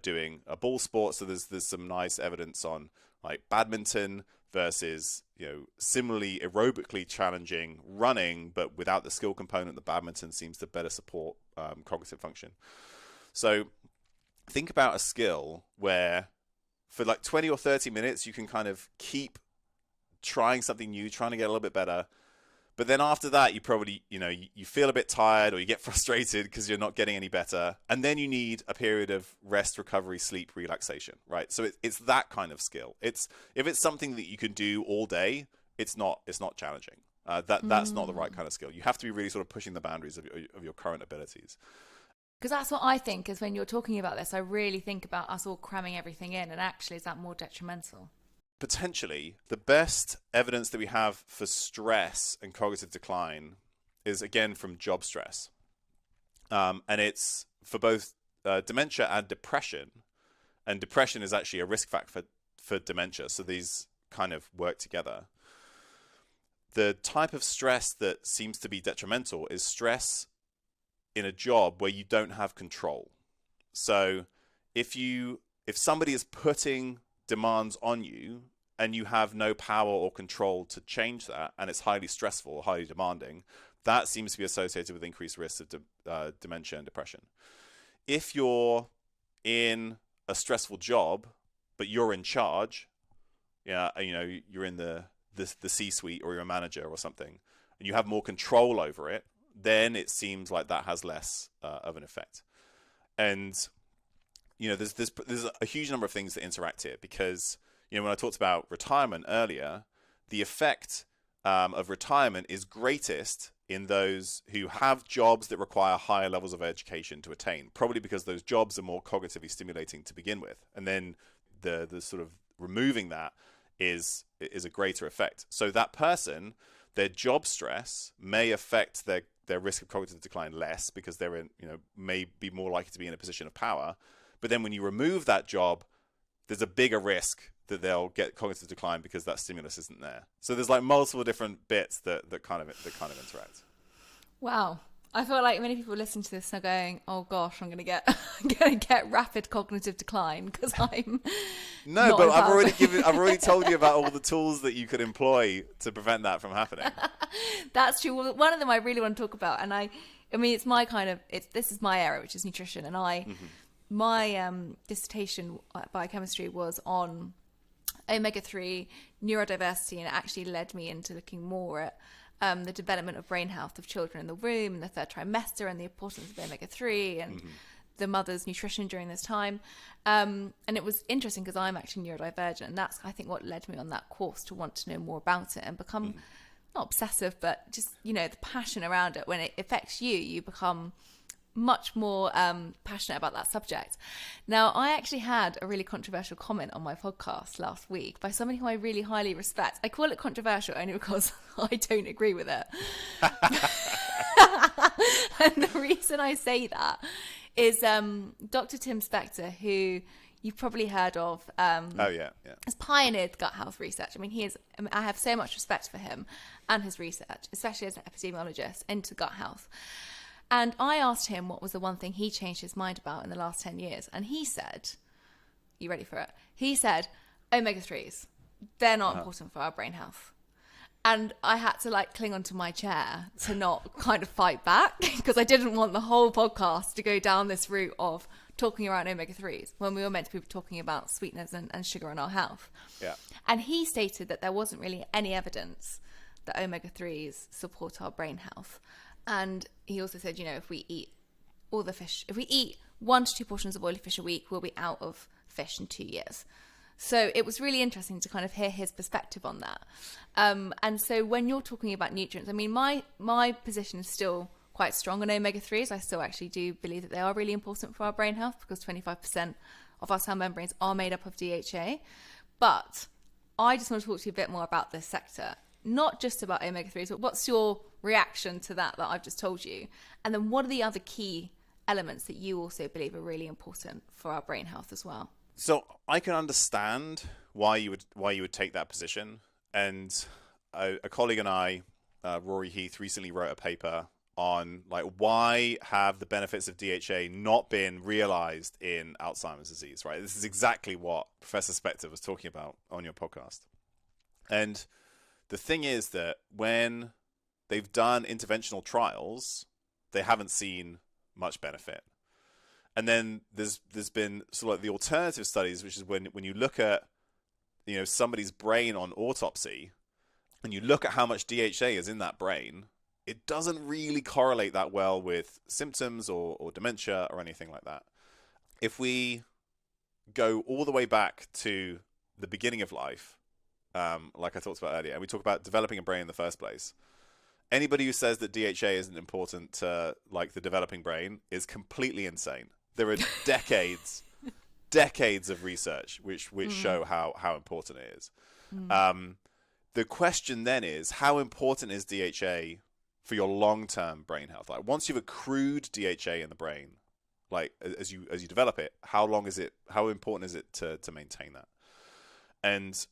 doing a ball sport. So there's some nice evidence on like badminton versus, similarly aerobically challenging running, but without the skill component. The badminton seems to better support cognitive function. So think about a skill where for like 20 or 30 minutes, you can kind of keep trying something new, trying to get a little bit better. But then after that, you probably, you feel a bit tired or you get frustrated because you're not getting any better. And then you need a period of rest, recovery, sleep, relaxation, right? So it's that kind of skill. If it's something that you can do all day, it's not challenging. That's not the right kind of skill. You have to be really sort of pushing the boundaries of your current abilities. Because that's what I think is when you're talking about this, I really think about us all cramming everything in. And actually, is that more detrimental? Potentially, the best evidence that we have for stress and cognitive decline is, again, from job stress. And it's for both dementia and depression. And depression is actually a risk factor for dementia. So these kind of work together. The type of stress that seems to be detrimental is stress in a job where you don't have control. So if somebody is putting demands on you and you have no power or control to change that, and it's highly stressful or highly demanding, that seems to be associated with increased risks of dementia and depression. If you're in a stressful job, but you're in charge, you're in the C-suite or you're a manager or something, and you have more control over it, then it seems like that has less of an effect. And there's a huge number of things that interact here, because when I talked about retirement earlier, the effect of retirement is greatest in those who have jobs that require higher levels of education to attain, probably because those jobs are more cognitively stimulating to begin with, and then the sort of removing that is a greater effect. So that person, their job stress may affect their risk of cognitive decline less, because they're in, may be more likely to be in a position of power. But then when you remove that job, there's a bigger risk that they'll get cognitive decline because that stimulus isn't there. So there's like multiple different bits that kind of interact. Wow. I feel like many people listen to this and are going, "Oh gosh, I'm gonna get rapid cognitive decline because I'm." No, but I've already told you about all the tools that you could employ to prevent that from happening. That's true. Well, one of them I really want to talk about, and I mean, it's my this is my area, which is nutrition, and my dissertation at biochemistry was on omega-3 neurodiversity, and it actually led me into looking more at the development of brain health of children in the womb in the third trimester, and the importance of omega-3 and the mother's nutrition during this time. And it was interesting because I'm actually neurodivergent, and that's, I think, what led me on that course to want to know more about it and become not obsessive, but just, the passion around it. When it affects you, you become much more passionate about that subject. Now, I actually had a really controversial comment on my podcast last week by somebody who I really highly respect. I call it controversial only because I don't agree with it. And the reason I say that is Dr. Tim Spector, who you've probably heard of. Has pioneered gut health research. I mean, I have so much respect for him and his research, especially as an epidemiologist into gut health. And I asked him what was the one thing he changed his mind about in the last 10 years. And he said, you ready for it? He said, omega-3s, they're not important for our brain health. And I had to cling onto my chair to not kind of fight back, because I didn't want the whole podcast to go down this route of talking around omega-3s when we were meant to be talking about sweeteners and sugar in our health. Yeah. And he stated that there wasn't really any evidence that omega-3s support our brain health. And he also said, if we eat all the fish, if we eat 1 to 2 portions of oily fish a week, we'll be out of fish in 2 years. So it was really interesting to kind of hear his perspective on that. And so when you're talking about nutrients, I mean, my position is still quite strong on omega-3s. I still actually do believe that they are really important for our brain health, because 25% of our cell membranes are made up of DHA. But I just want to talk to you a bit more about this sector. Not just about omega-3s, but what's your reaction to that I've just told you? And then what are the other key elements that you also believe are really important for our brain health as well? So I can understand why you would take that position. And a colleague and I, Rory Heath, recently wrote a paper on like why have the benefits of DHA not been realized in Alzheimer's disease, right? This is exactly what Professor Spector was talking about on your podcast. And the thing is that when they've done interventional trials, they haven't seen much benefit. And then there's been sort of like the alternative studies, which is when you look at, you know, somebody's brain on autopsy and you look at how much DHA is in that brain, it doesn't really correlate that well with symptoms or dementia or anything like that. If we go all the way back to the beginning of life, like I talked about earlier, and we talk about developing a brain in the first place, anybody who says that DHA isn't important to like the developing brain is completely insane. There are decades of research which show how important it is. The question then is, how important is DHA for your long-term brain health? Like once you've accrued DHA in the brain, like as you develop it, how important is it to maintain that? And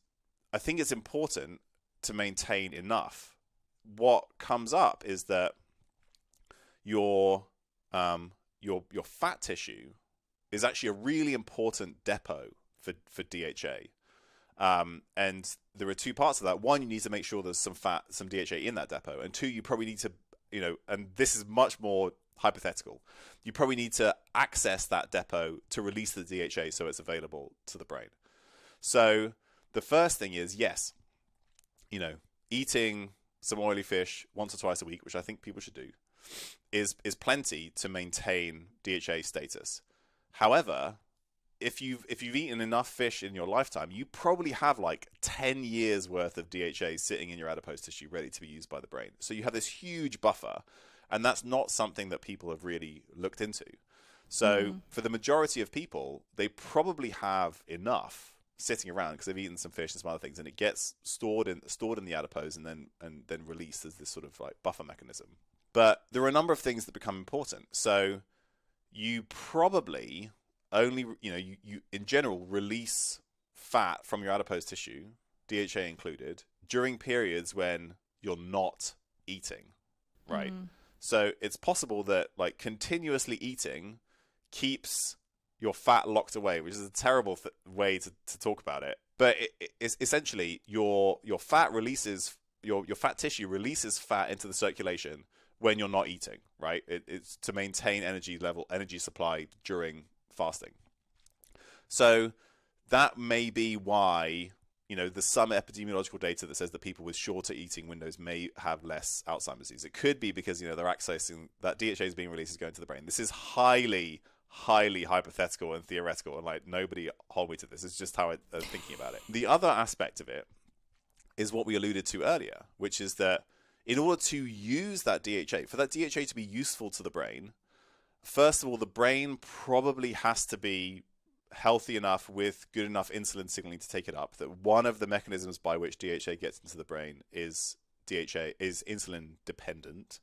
I think it's important to maintain enough. What comes up is that your fat tissue is actually a really important depot for DHA. And there are two parts of that. One, you need to make sure there's some DHA in that depot. And two, you probably need to, you know, and this is much more hypothetical, you probably need to access that depot to release the DHA so it's available to the brain. So the first thing is, yes, you know, eating some oily fish once or twice a week, which I think people should do, is plenty to maintain DHA status. However, if you've eaten enough fish in your lifetime, you probably have like 10 years worth of DHA sitting in your adipose tissue ready to be used by the brain. So you have this huge buffer, and that's not something that people have really looked into. So for the majority of people, they probably have enough sitting around because they've eaten some fish and some other things, and it gets stored in the adipose and then released as this sort of like buffer mechanism. But there are a number of things that become important. So you probably only, you know, you in general release fat from your adipose tissue, DHA included, during periods when you're not eating, right? So it's possible that like continuously eating keeps your fat locked away, which is a terrible way to talk about it. But it's essentially your fat releases, your fat tissue releases fat into the circulation when you're not eating, right? It's to maintain energy supply during fasting. So that may be why, you know, there's some epidemiological data that says that people with shorter eating windows may have less Alzheimer's disease. It could be because, you know, they're accessing that DHA is being released, is going to the brain. This is highly hypothetical and theoretical, and like nobody hold me to this. It's just how I'm thinking about it. The other aspect of it is what we alluded to earlier, which is that in order to use that DHA, for that DHA to be useful to the brain, first of all, the brain probably has to be healthy enough with good enough insulin signaling to take it up. That one of the mechanisms by which DHA gets into the brain is insulin dependent.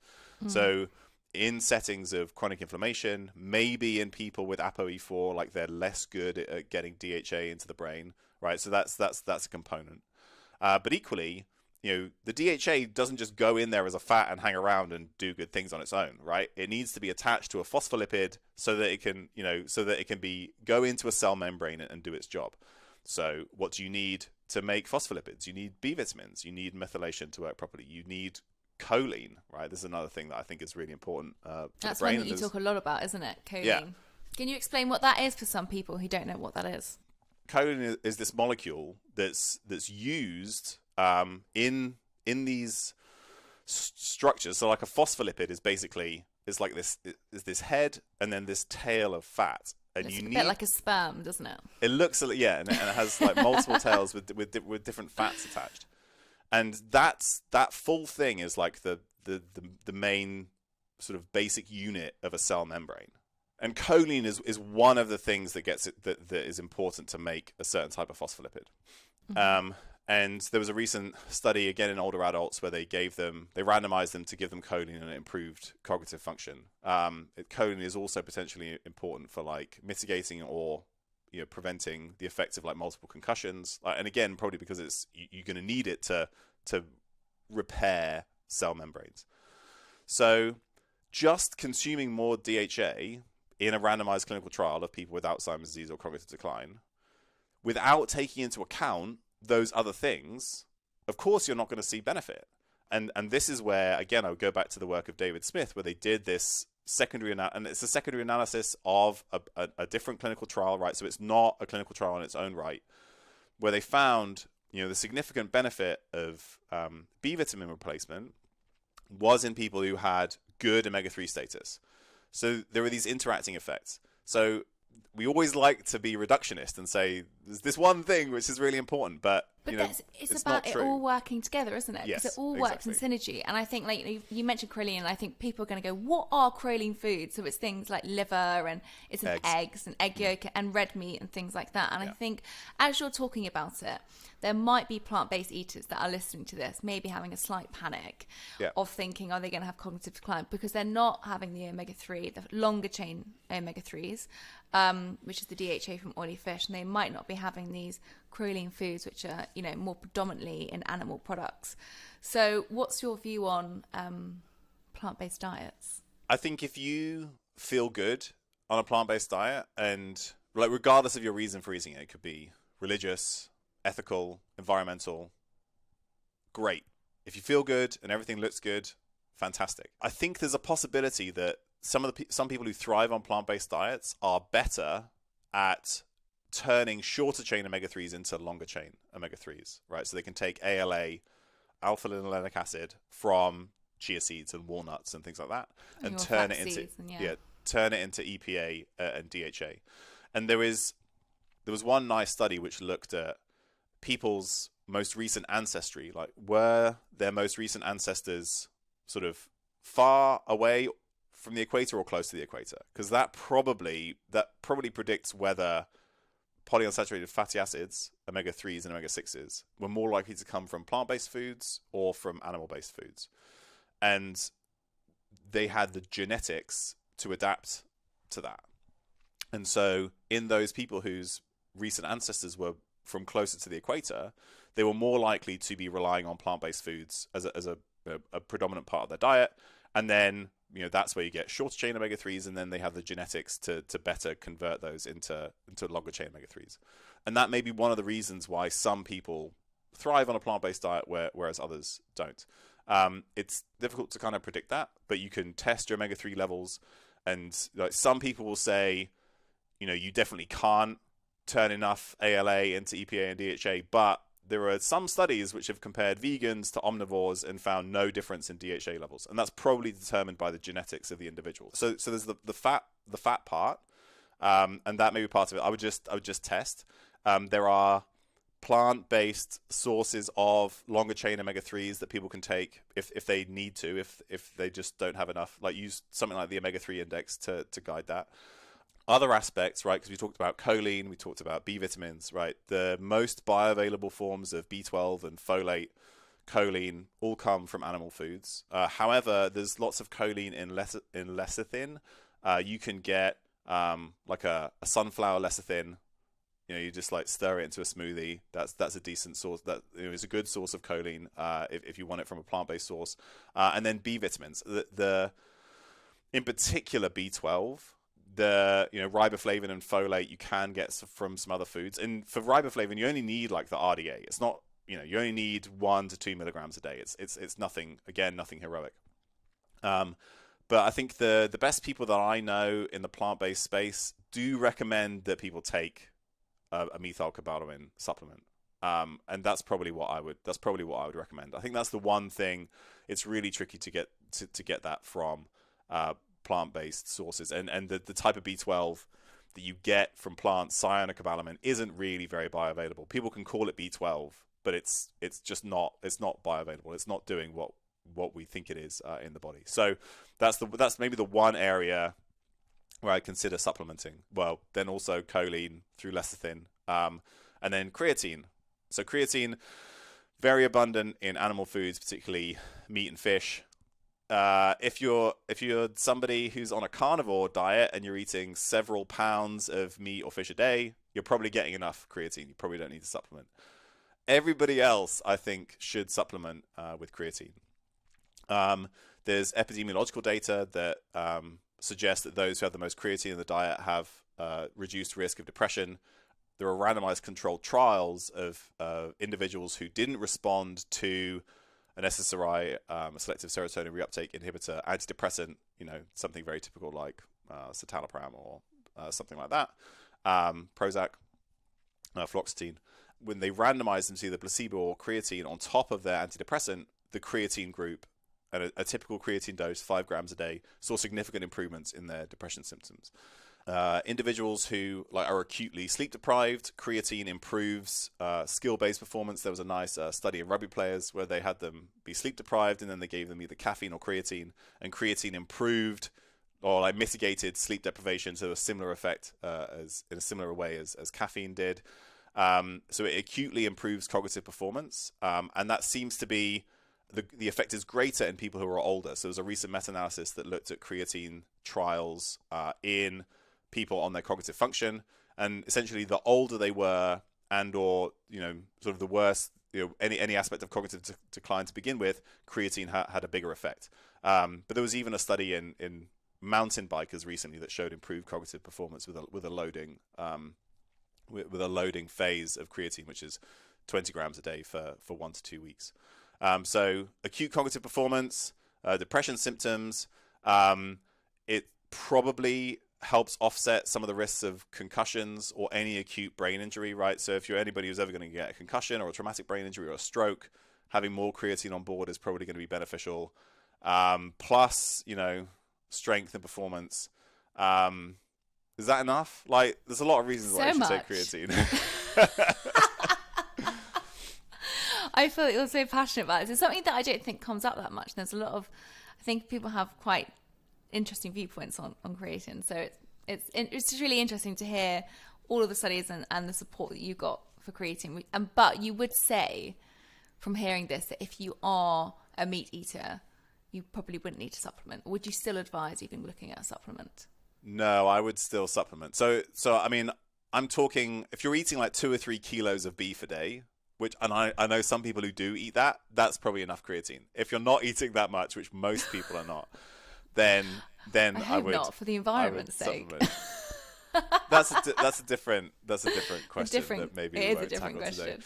So in settings of chronic inflammation, maybe in people with ApoE4, like they're less good at getting DHA into the brain, right? So that's a component. But equally, you know, the DHA doesn't just go in there as a fat and hang around and do good things on its own, right? It needs to be attached to a phospholipid so that it can, you know, go into a cell membrane and do its job. So what do you need to make phospholipids? You need B vitamins. You need methylation to work properly. You need choline, right? This is another thing that I think is really important for That's the brain. one that you talk a lot about, isn't it? Choline. Yeah. Can you explain what that is for some people who don't know what that is? Choline is this molecule that's used in these structures. So like a phospholipid is basically, it's like this head and then this tail of fat. And it's a bit like a sperm, doesn't it? It looks, yeah, and it has like multiple tails with different fats attached. And that full thing is like the main sort of basic unit of a cell membrane. And choline is one of the things that is important to make a certain type of phospholipid. And there was a recent study, again in older adults, where they randomized them to give them choline, and it improved cognitive function. Choline is also potentially important for like mitigating or preventing the effects of like multiple concussions. And again, probably because you're going to need it to repair cell membranes. So just consuming more DHA in a randomized clinical trial of people with Alzheimer's disease or cognitive decline, without taking into account those other things, of course you're not going to see benefit. And this is where, again, I would go back to the work of David Smith, where they did this and it's a secondary analysis of a different clinical trial, right? So it's not a clinical trial in its own right, where they found, the significant benefit of B vitamin replacement was in people who had good omega-3 status. So there were these interacting effects. So we always like to be reductionist and say there's this one thing which is really important, but it's about it all working together, isn't it? Because Yes, it all works in synergy. And I think, like you mentioned choline, and I think people are going to go, what are choline foods? So it's things like liver, and it's in eggs and egg yolk and red meat and things like that. And I think as you're talking about it, there might be plant-based eaters that are listening to this, maybe having a slight panic of thinking, are they going to have cognitive decline? Because they're not having the omega-3, the longer chain omega-3s, which is the DHA from oily fish, and they might not be having these choline foods, which are, more predominantly in animal products. So what's your view on plant-based diets? I think if you feel good on a plant-based diet, and like regardless of your reason for eating it, it could be religious, ethical, environmental, great. If you feel good and everything looks good, fantastic. I think there's a possibility that some people who thrive on plant-based diets are better at turning shorter chain omega-3s into longer chain omega-3s, right? So they can take ALA, alpha linolenic acid, from chia seeds and walnuts and things like that, and turn it into EPA and DHA. And there was one nice study which looked at people's most recent ancestry, like were their most recent ancestors sort of far away from the equator or close to the equator, because that probably predicts whether polyunsaturated fatty acids, omega-3s and omega-6s, were more likely to come from plant-based foods or from animal-based foods. And they had the genetics to adapt to that. And so in those people whose recent ancestors were from closer to the equator, they were more likely to be relying on plant-based foods as a predominant part of their diet. And then that's where you get shorter chain omega-3s, and then they have the genetics to better convert those into longer chain omega-3s. And that may be one of the reasons why some people thrive on a plant-based diet whereas others don't. It's difficult to kind of predict that, but you can test your omega-3 levels, and like some people will say, you definitely can't turn enough ALA into EPA and DHA, but there are some studies which have compared vegans to omnivores and found no difference in DHA levels, and that's probably determined by the genetics of the individual. So there's the fat part, and that may be part of it. I would just test. There are plant-based sources of longer chain omega-3s that people can take if they need to, if they just don't have enough. Like use something like the omega-3 index to guide that. Other aspects, right, because we talked about choline, we talked about B vitamins, right? The most bioavailable forms of B12 and folate, choline, all come from animal foods. However, there's lots of choline in lecithin. You can get like a sunflower lecithin. You just like stir it into a smoothie. That's a decent source. That is a good source of choline if you want it from a plant-based source. And then B vitamins. In particular B12. The riboflavin and folate you can get from some other foods, and for riboflavin you only need like the RDA. It's not you only need 1 to 2 milligrams a day. It's nothing, again, nothing heroic. But I think the best people that I know in the plant-based space do recommend that people take a methylcobalamin supplement, and that's probably what I would recommend. I think that's the one thing. It's really tricky to get that from plant-based sources, and the type of B12 that you get from plants, cyanocobalamin, isn't really very bioavailable. People can call it B12, but it's just not bioavailable. It's not doing what we think it is in the body. So that's maybe the one area where I consider supplementing. Well, then also choline through lecithin, and then creatine. So creatine, very abundant in animal foods, particularly meat and fish. If you're somebody who's on a carnivore diet and you're eating several pounds of meat or fish a day, you're probably getting enough creatine. You probably don't need to supplement. Everybody else, I think, should supplement with creatine. There's epidemiological data that suggests that those who have the most creatine in the diet have reduced risk of depression. There are randomized controlled trials of individuals who didn't respond to an SSRI, a selective serotonin reuptake inhibitor, antidepressant, something very typical like citalopram or something like that, Prozac, fluoxetine. When they randomized them to either placebo or creatine on top of their antidepressant, the creatine group, at a typical creatine dose, 5 grams a day, saw significant improvements in their depression symptoms. Individuals who are acutely sleep deprived, creatine improves skill-based performance. There was a nice study in rugby players where they had them be sleep deprived and then they gave them either caffeine or creatine, and creatine improved or mitigated sleep deprivation to a similar effect in a similar way as caffeine did. So it acutely improves cognitive performance, and that seems to be the effect is greater in people who are older. So there's a recent meta-analysis that looked at creatine trials in people on their cognitive function, and essentially the older they were, and/or sort of the worse, any aspect of cognitive decline to begin with, creatine had a bigger effect. But there was even a study in mountain bikers recently that showed improved cognitive performance with a loading phase of creatine, which is 20 grams a day for 1 to 2 weeks. So acute cognitive performance, depression symptoms, it probably helps offset some of the risks of concussions or any acute brain injury, right? So if you're anybody who's ever going to get a concussion or a traumatic brain injury or a stroke, having more creatine on board is probably going to be beneficial. Plus, strength and performance. Is that enough? There's a lot of reasons why you should take creatine. I feel you're so passionate about this. It's something that I don't think comes up that much. There's a lot of, I think people have quite interesting viewpoints on creatine. So it's just really interesting to hear all of the studies and the support that you got for creatine. But you would say, from hearing this, that if you are a meat eater, you probably wouldn't need to supplement. Or would you still advise even looking at a supplement? No, I would still supplement. So I mean, I'm talking, if you're eating 2 or 3 kilos of beef a day, and I know some people who do eat that, that's probably enough creatine. If you're not eating that much, which most people are not, then I would not, for the environment's sake. That's a different question that maybe we won't tackle today.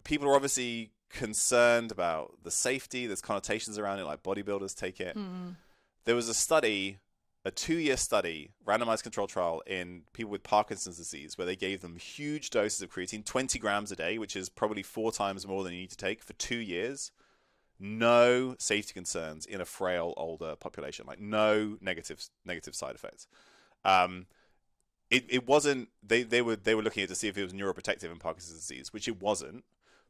People are obviously concerned about the safety. There's connotations around it, like bodybuilders take it. There was a 2-year study, randomized controlled trial in people with Parkinson's disease, where they gave them huge doses of creatine, 20 grams a day, which is probably 4 times more than you need to take, for 2 years. No safety concerns in a frail older population, no negative side effects. It wasn't. They were looking at to see if it was neuroprotective in Parkinson's disease, which it wasn't.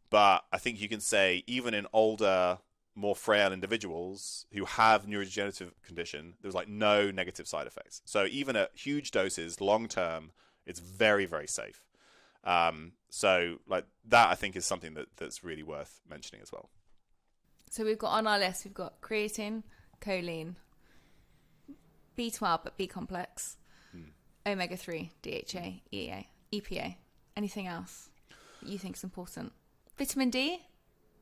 But I think you can say even in older, more frail individuals who have neurodegenerative condition, there was no negative side effects. So even at huge doses, long term, it's very, very safe. So that I think is something that's really worth mentioning as well. So we've got on our list, we've got creatine, choline, B12 but B complex, omega-3, DHA, EA, EPA. Anything else that you think is important? Vitamin D?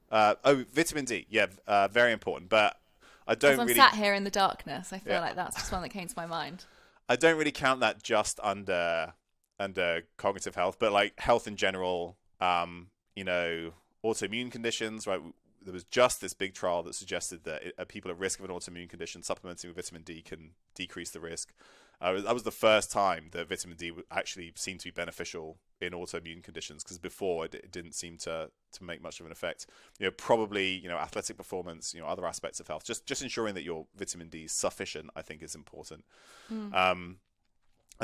Vitamin D, yeah, very important. But I don't really. I'm sat here in the darkness. I feel like that's just one that came to my mind. I don't really count that just under cognitive health, but health in general. Autoimmune conditions, right? There was just this big trial that suggested that people at risk of an autoimmune condition supplementing with vitamin D can decrease the risk. That was the first time that vitamin D actually seemed to be beneficial in autoimmune conditions, because before it didn't seem to make much of an effect. Probably athletic performance, other aspects of health. Just ensuring that your vitamin D is sufficient, I think, is important. I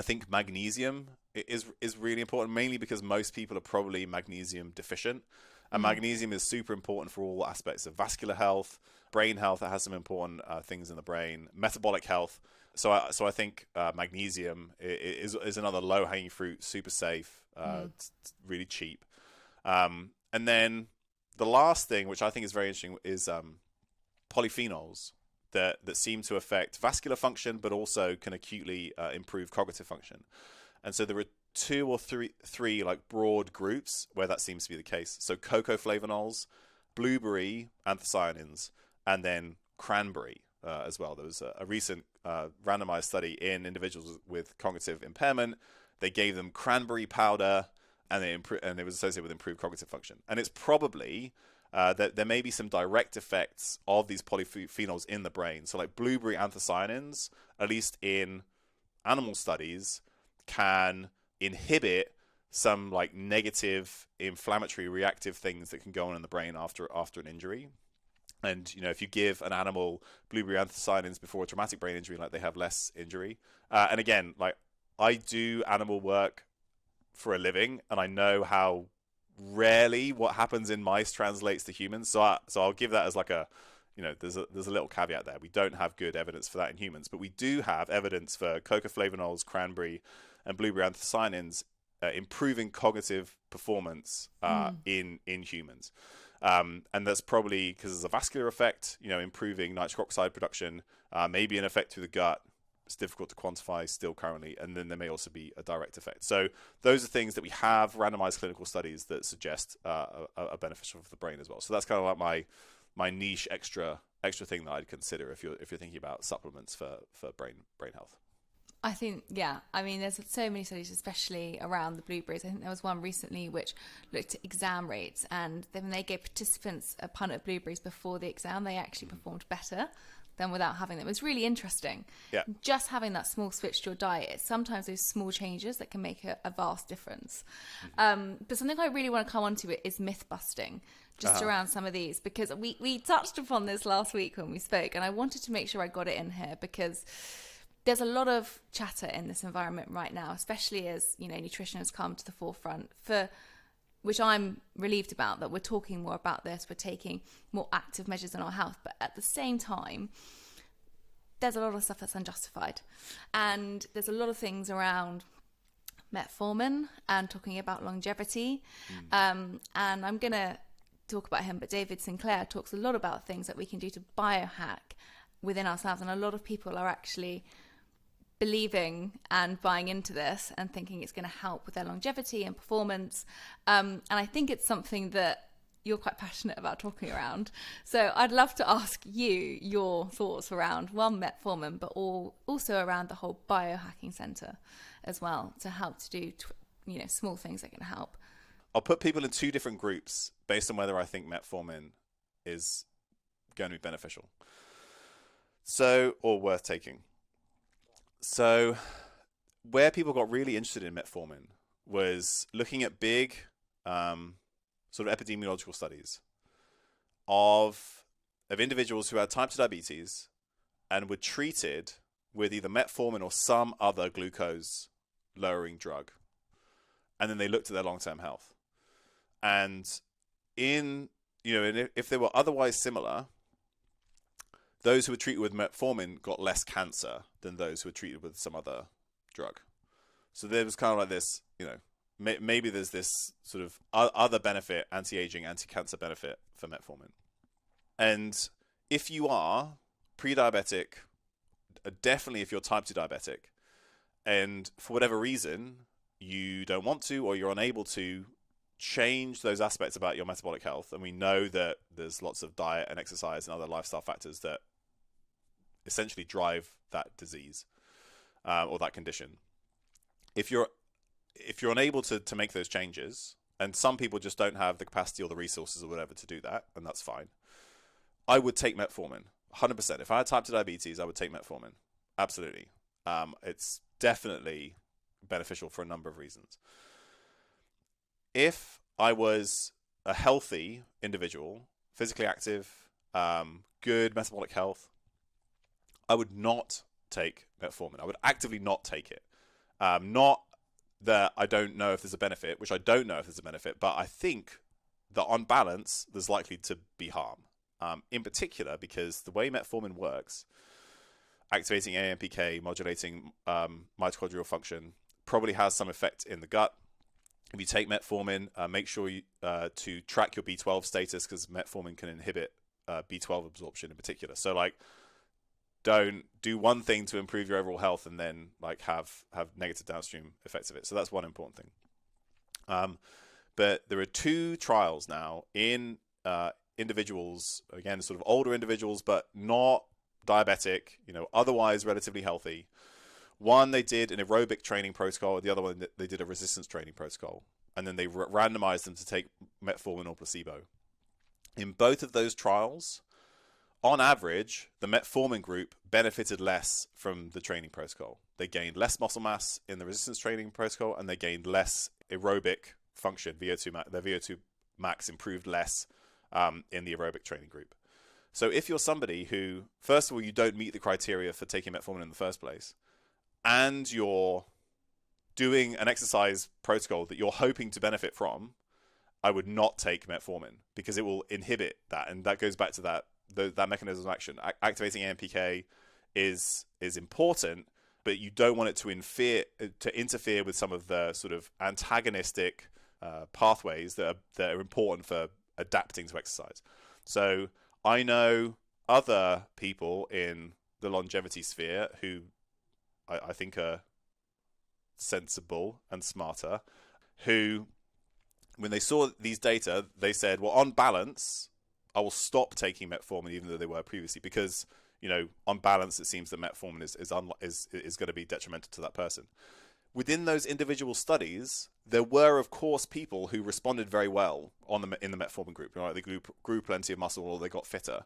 think magnesium is really important, mainly because most people are probably magnesium deficient. And magnesium is super important for all aspects of vascular health, brain health. It has some important things in the brain, metabolic health. So I think magnesium is another low-hanging fruit, super safe, it's really cheap. And then the last thing, which I think is very interesting, is polyphenols that seem to affect vascular function, but also can acutely improve cognitive function. And so there are two or three like broad groups where that seems to be the case. So cocoa flavonols, blueberry anthocyanins, and then cranberry as well. There was a recent randomized study in individuals with cognitive impairment. They gave them cranberry powder, and it was associated with improved cognitive function. And it's probably that there may be some direct effects of these polyphenols in the brain. So like blueberry anthocyanins, at least in animal studies, can inhibit some like negative inflammatory reactive things that can go on in the brain after an injury. And, you know, if you give an animal blueberry anthocyanins before a traumatic brain injury, like, they have less injury. And again, like, I do animal work for a living, and I know how rarely what happens in mice translates to humans. So I'll give that as like a, you know, there's a little caveat there. We don't have good evidence for that in humans, but we do have evidence for cocoa flavonols, cranberry, and blueberry anthocyanins improving cognitive performance in humans. And that's probably because there's a vascular effect, you know, improving nitric oxide production, maybe an effect through the gut. It's difficult to quantify still currently. And then there may also be a direct effect. So those are things that we have randomized clinical studies that suggest are beneficial for the brain as well. So that's kind of like my niche extra thing that I'd consider if you're thinking about supplements for brain health. I think, yeah. I mean, there's so many studies, especially around the blueberries. I think there was one recently which looked at exam rates, and then they gave participants a pint of blueberries before the exam, they actually performed better than without having them. It was really interesting. Yeah. Just having that small switch to your diet, it's sometimes those small changes that can make a vast difference. But something I really want to come on to is myth busting, just around some of these, because we touched upon this last week when we spoke, and I wanted to make sure I got it in here because there's a lot of chatter in this environment right now, especially as, you know, nutrition has come to the forefront, for which I'm relieved about, that we're talking more about this, we're taking more active measures in our health. But at the same time, there's a lot of stuff that's unjustified. And there's a lot of things around metformin and talking about longevity. And I'm going to talk about him, but David Sinclair talks a lot about things that we can do to biohack within ourselves. And a lot of people are actually believing and buying into this and thinking it's going to help with their longevity and performance. And I think it's something that you're quite passionate about talking around. So I'd love to ask you your thoughts around, one, metformin, but also around the whole biohacking center as well, to help to do, you know, small things that can help. I'll put people in two different groups based on whether I think metformin is going to be beneficial. So, or worth taking. So where people got really interested in metformin was looking at big sort of epidemiological studies of individuals who had type 2 diabetes and were treated with either metformin or some other glucose lowering drug. And then they looked at their long-term health. And if they were otherwise similar, those who were treated with metformin got less cancer than those who were treated with some other drug. So there was kind of like this, you know, maybe there's this sort of other benefit, anti-aging, anti-cancer benefit for metformin. And if you are pre-diabetic, definitely if you're type 2 diabetic, and for whatever reason you don't want to or you're unable to change those aspects about your metabolic health, and we know that there's lots of diet and exercise and other lifestyle factors that essentially drive that disease or that condition. If you're unable to make those changes, and some people just don't have the capacity or the resources or whatever to do that, and that's fine, I would take metformin 100%. If I had type 2 diabetes, I would take metformin. Absolutely. It's definitely beneficial for a number of reasons. If I was a healthy individual, physically active, good metabolic health, I would not take metformin. I would actively not take it. Not that I don't know if there's a benefit, which I don't know if there's a benefit, but I think that on balance, there's likely to be harm. In particular, because the way metformin works, activating AMPK, modulating mitochondrial function, probably has some effect in the gut. If you take metformin, make sure you to track your B12 status, because metformin can inhibit B12 absorption in particular. So like don't do one thing to improve your overall health and then like have negative downstream effects of it. So that's one important thing. But there are 2 trials now in individuals, again, sort of older individuals, but not diabetic, otherwise relatively healthy. One, they did an aerobic training protocol. The other one, they did a resistance training protocol. And then they randomized them to take metformin or placebo. In both of those trials, on average, the metformin group benefited less from the training protocol. They gained less muscle mass in the resistance training protocol, and they gained less aerobic function. Their VO2 max improved less in the aerobic training group. So if you're somebody who, first of all, you don't meet the criteria for taking metformin in the first place, and you're doing an exercise protocol that you're hoping to benefit from, I would not take metformin because it will inhibit that. And that goes back to that mechanism of action. Activating AMPK is important, but you don't want it to interfere with some of the sort of antagonistic pathways that are important for adapting to exercise. So I know other people in the longevity sphere who I think are sensible and smarter, who, when they saw these data, they said, well, on balance, I will stop taking metformin even though they were previously, because on balance it seems that metformin is going to be detrimental to that person. Within those individual studies, there were of course people who responded very well in the metformin group. They grew plenty of muscle or they got fitter.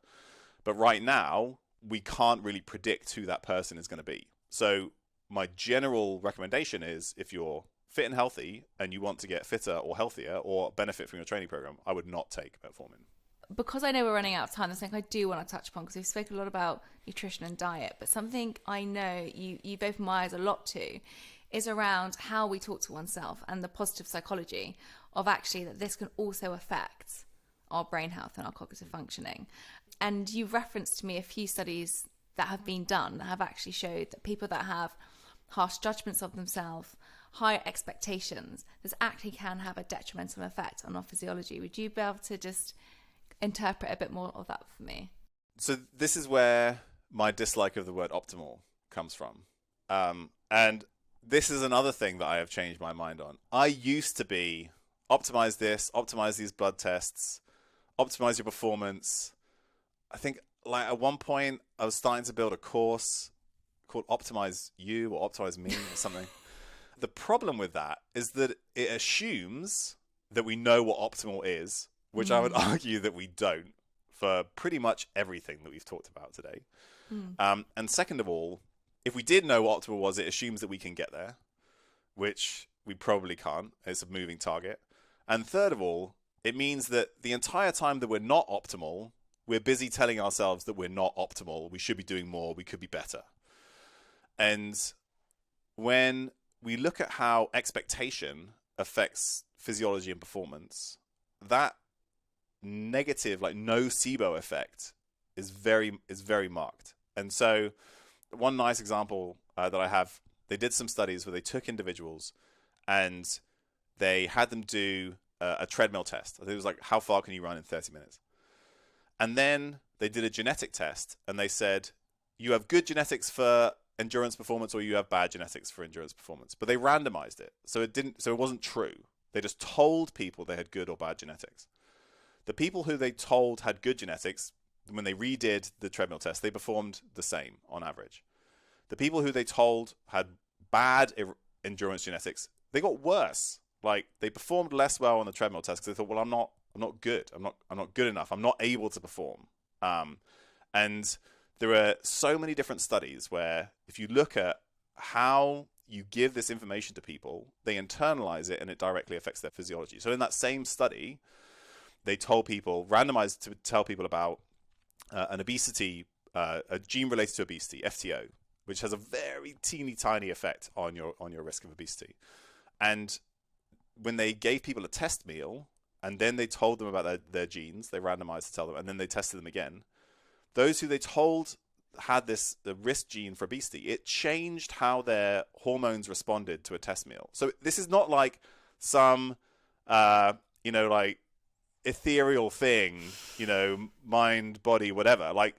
But right now we can't really predict who that person is going to be. So my general recommendation is, if you're fit and healthy and you want to get fitter or healthier or benefit from your training program, I would not take metformin. Because I know we're running out of time, there's something I do want to touch upon, because we've spoken a lot about nutrition and diet, but something I know you've opened my eyes a lot to is around how we talk to oneself and the positive psychology of actually that this can also affect our brain health and our cognitive functioning. And you've referenced to me a few studies that have been done that have actually showed that people that have harsh judgments of themselves, higher expectations, this actually can have a detrimental effect on our physiology. Would you be able to just interpret a bit more of that for me? So this is where my dislike of the word optimal comes from. And this is another thing that I have changed my mind on. I used to be optimize this, optimize these blood tests, optimize your performance. I think like at one point I was starting to build a course called Optimize You or Optimize Me or something. The problem with that is that it assumes that we know what optimal is, which I would argue that we don't for pretty much everything that we've talked about today. And second of all, if we did know what optimal was, it assumes that we can get there, which we probably can't. It's a moving target. And third of all, it means that the entire time that we're not optimal, we're busy telling ourselves that we're not optimal. We should be doing more. We could be better. And when we look at how expectation affects physiology and performance, that negative, like nocebo effect is very marked. And so one nice example that I have, they did some studies where they took individuals and they had them do a treadmill test. I think it was like, how far can you run in 30 minutes? And then they did a genetic test and they said, you have good genetics for endurance performance or you have bad genetics for endurance performance. But they randomized it. So it wasn't true. They just told people they had good or bad genetics. The people who they told had good genetics, when they redid the treadmill test, they performed the same on average. The people who they told had bad endurance genetics, they got worse. Like they performed less well on the treadmill test because they thought, well, I'm not good. I'm not good enough. I'm not able to perform. And there are so many different studies where if you look at how you give this information to people, they internalize it and it directly affects their physiology. So in that same study, they told people, randomized to tell people about an obesity, a gene related to obesity, FTO, which has a very teeny tiny effect on your risk of obesity. And when they gave people a test meal and then they told them about their genes, they randomized to tell them, and then they tested them again. Those who they told had the risk gene for obesity, it changed how their hormones responded to a test meal. So this is not like some, like ethereal thing, mind, body, whatever. Like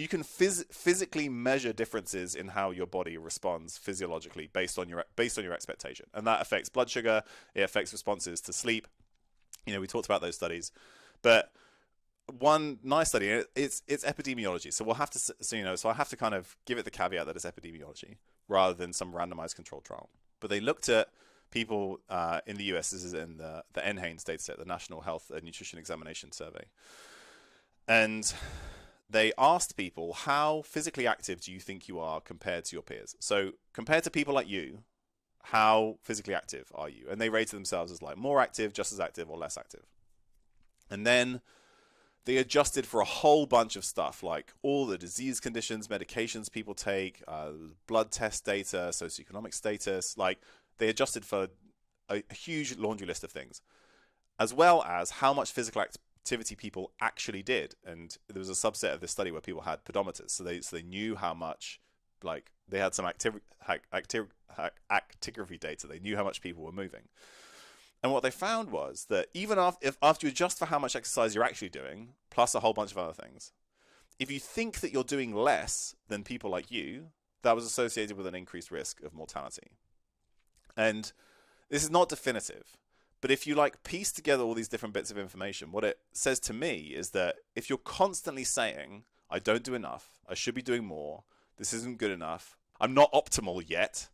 physically measure differences in how your body responds physiologically based on your expectation, and that affects blood sugar. It affects responses to sleep. We talked about those studies, but one nice study, it's epidemiology. So we'll have to, so I have to kind of give it the caveat that it's epidemiology rather than some randomized controlled trial. But they looked at people in the US. This is in the NHANES dataset, the National Health and Nutrition Examination Survey, and they asked people, how physically active do you think you are compared to your peers? So compared to people like you, how physically active are you? And they rated themselves as like more active, just as active, or less active. And then they adjusted for a whole bunch of stuff, like all the disease conditions, medications people take, blood test data, socioeconomic status. Like they adjusted for a huge laundry list of things, as well as how much physical activity people actually did. And there was a subset of this study where people had pedometers, so they knew how much, like they had some actigraphy data. They knew how much people were moving. And what they found was that even after you adjust for how much exercise you're actually doing, plus a whole bunch of other things, if you think that you're doing less than people like you, that was associated with an increased risk of mortality. And this is not definitive, but if you like piece together all these different bits of information, what it says to me is that if you're constantly saying, I don't do enough, I should be doing more, this isn't good enough, I'm not optimal yet,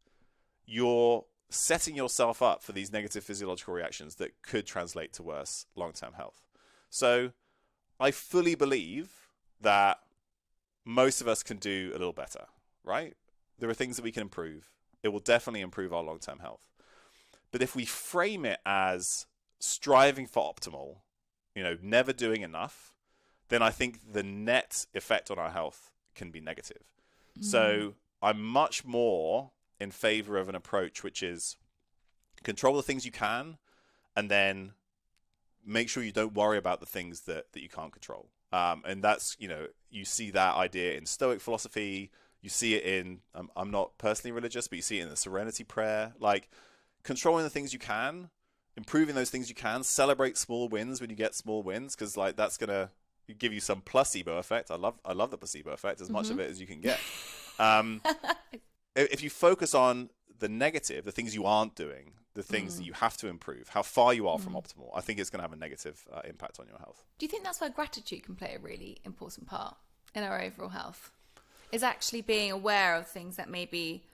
you're setting yourself up for these negative physiological reactions that could translate to worse long-term health. So I fully believe that most of us can do a little better, right? There are things that we can improve. It will definitely improve our long-term health. But if we frame it as striving for optimal, never doing enough, then I think the net effect on our health can be negative. So I'm much more in favor of an approach which is control the things you can, and then make sure you don't worry about the things that you can't control. And that's, you see that idea in Stoic philosophy. You see it in, I'm not personally religious, but you see it in the Serenity Prayer. Like controlling the things you can, improving those things you can, celebrate small wins when you get small wins, because like that's going to give you some placebo effect. I love the placebo effect, as much of it as you can get. If you focus on the negative, the things you aren't doing, the things that you have to improve, how far you are from optimal, I think it's going to have a negative impact on your health. Do you think that's why gratitude can play a really important part in our overall health? Is actually being aware of things that maybe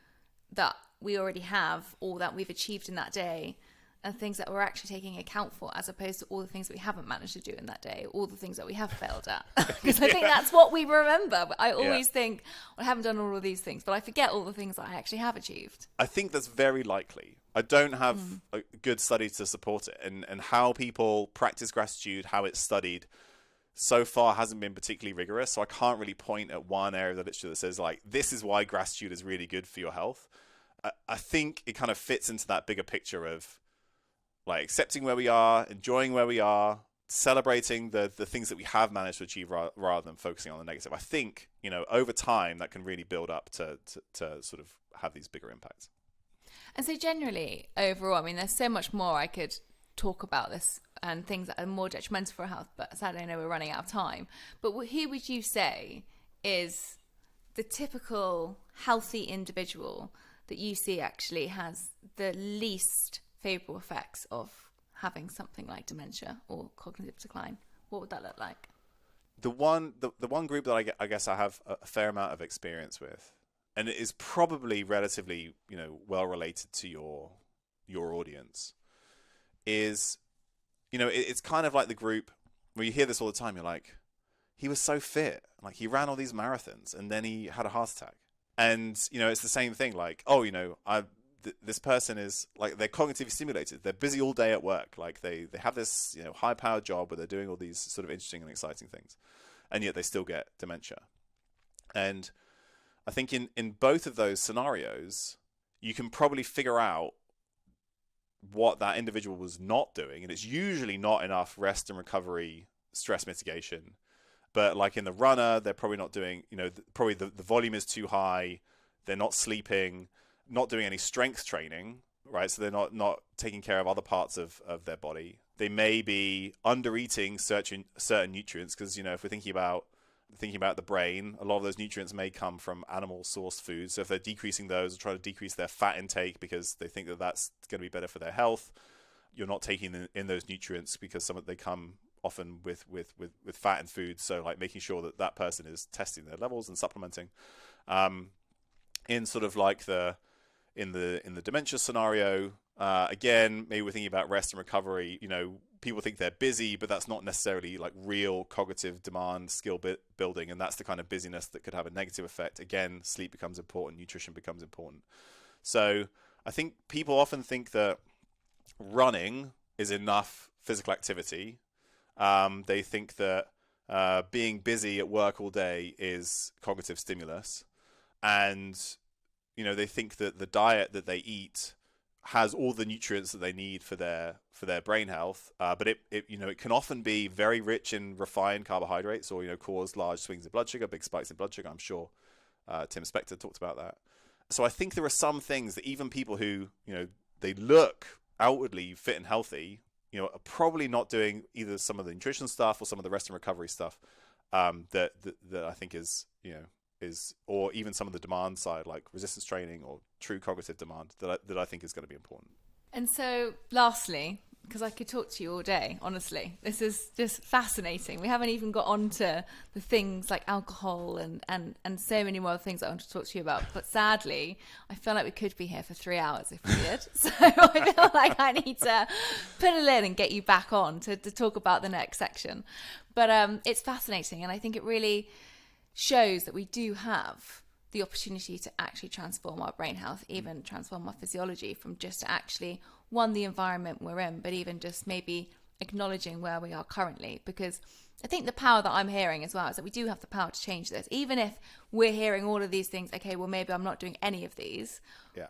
that we already have or that we've achieved in that day, and things that we're actually taking account for, as opposed to all the things that we haven't managed to do in that day, all the things that we have failed at. Because I think that's what we remember. But I always think, well, I haven't done all of these things, but I forget all the things that I actually have achieved. I think that's very likely. I don't have a good study to support it. And how people practice gratitude, how it's studied, so far hasn't been particularly rigorous. So I can't really point at one area of the literature that says, like, this is why gratitude is really good for your health. I think it kind of fits into that bigger picture of, like, accepting where we are, enjoying where we are, celebrating the things that we have managed to achieve rather than focusing on the negative. I think, over time that can really build up to sort of have these bigger impacts. And so generally, overall, I mean, there's so much more I could talk about this and things that are more detrimental for our health, but sadly I know we're running out of time. But who would you say is the typical healthy individual that you see actually has the least favourable effects of having something like dementia or cognitive decline? What would that look like? The one group that I guess I have a fair amount of experience with, and it is probably relatively well related to your audience, is it's kind of like the group where you hear this all the time. You're like, he was so fit, like he ran all these marathons, and then he had a heart attack. And it's the same thing. Like, this person is like, they're cognitively stimulated. They're busy all day at work. Like they have this high-powered job where they're doing all these sort of interesting and exciting things, and yet they still get dementia. And I think in both of those scenarios, you can probably figure out what that individual was not doing, and it's usually not enough rest and recovery, stress mitigation. But like in the runner, they're probably not doing, probably the volume is too high. They're not sleeping, not doing any strength training, right? So they're not taking care of other parts of their body. They may be under eating certain nutrients, because if we're thinking about thinking about the brain, a lot of those nutrients may come from animal sourced foods. So if they're decreasing those or try to decrease their fat intake because they think that that's going to be better for their health, you're not taking in those nutrients because they come often with fat in food. So like making sure that that person is testing their levels and supplementing. In sort of like in the dementia scenario, again, maybe we're thinking about rest and recovery. People think they're busy, but that's not necessarily like real cognitive demand, skill building, and that's the kind of busyness that could have a negative effect. Again, sleep becomes important, nutrition becomes important. So I think people often think that running is enough physical activity. They think that being busy at work all day is cognitive stimulus, and they think that the diet that they eat has all the nutrients that they need for their brain health, but it can often be very rich in refined carbohydrates, or cause large swings in blood sugar, big spikes in blood sugar. I'm sure Tim Spector talked about that. So I think there are some things that even people who they look outwardly fit and healthy, are probably not doing either some of the nutrition stuff or some of the rest and recovery stuff that I think is or even some of the demand side, like resistance training or true cognitive demand, that I think is going to be important. And so lastly, because I could talk to you all day, honestly, this is just fascinating. We haven't even got onto the things like alcohol and so many more things I want to talk to you about. But sadly, I feel like we could be here for 3 hours if we did. So I feel like I need to put a lid and get you back on to talk about the next section. But it's fascinating, and I think it really shows that we do have the opportunity to actually transform our brain health, even transform our physiology from just actually, one, the environment we're in, but even just maybe acknowledging where we are currently. Because I think the power that I'm hearing as well is that we do have the power to change this. Even if we're hearing all of these things, okay, well, maybe I'm not doing any of these,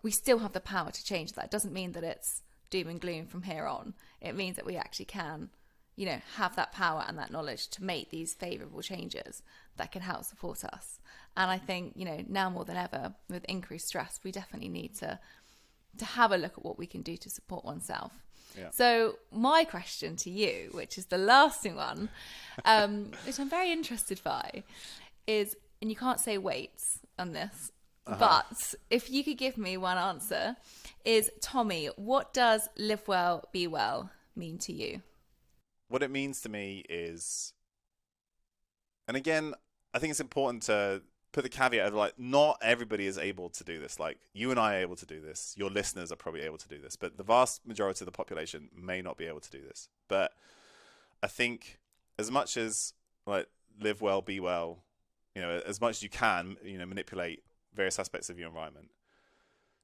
we still have the power to change that. It doesn't mean that it's doom and gloom from here on. It means that we actually can have that power and that knowledge to make these favourable changes that can help support us. And I think, now more than ever, with increased stress, we definitely need to have a look at what we can do to support oneself. Yeah. So my question to you, which is the lasting one, which I'm very interested by, is, and you can't say weights on this, but if you could give me one answer, is, Tommy, what does live well, be well mean to you? What it means to me is, and again, I think it's important to put the caveat of like, not everybody is able to do this. Like, you and I are able to do this. Your listeners are probably able to do this, but the vast majority of the population may not be able to do this. But I think as much as like live well, be well, as much as you can, manipulate various aspects of your environment,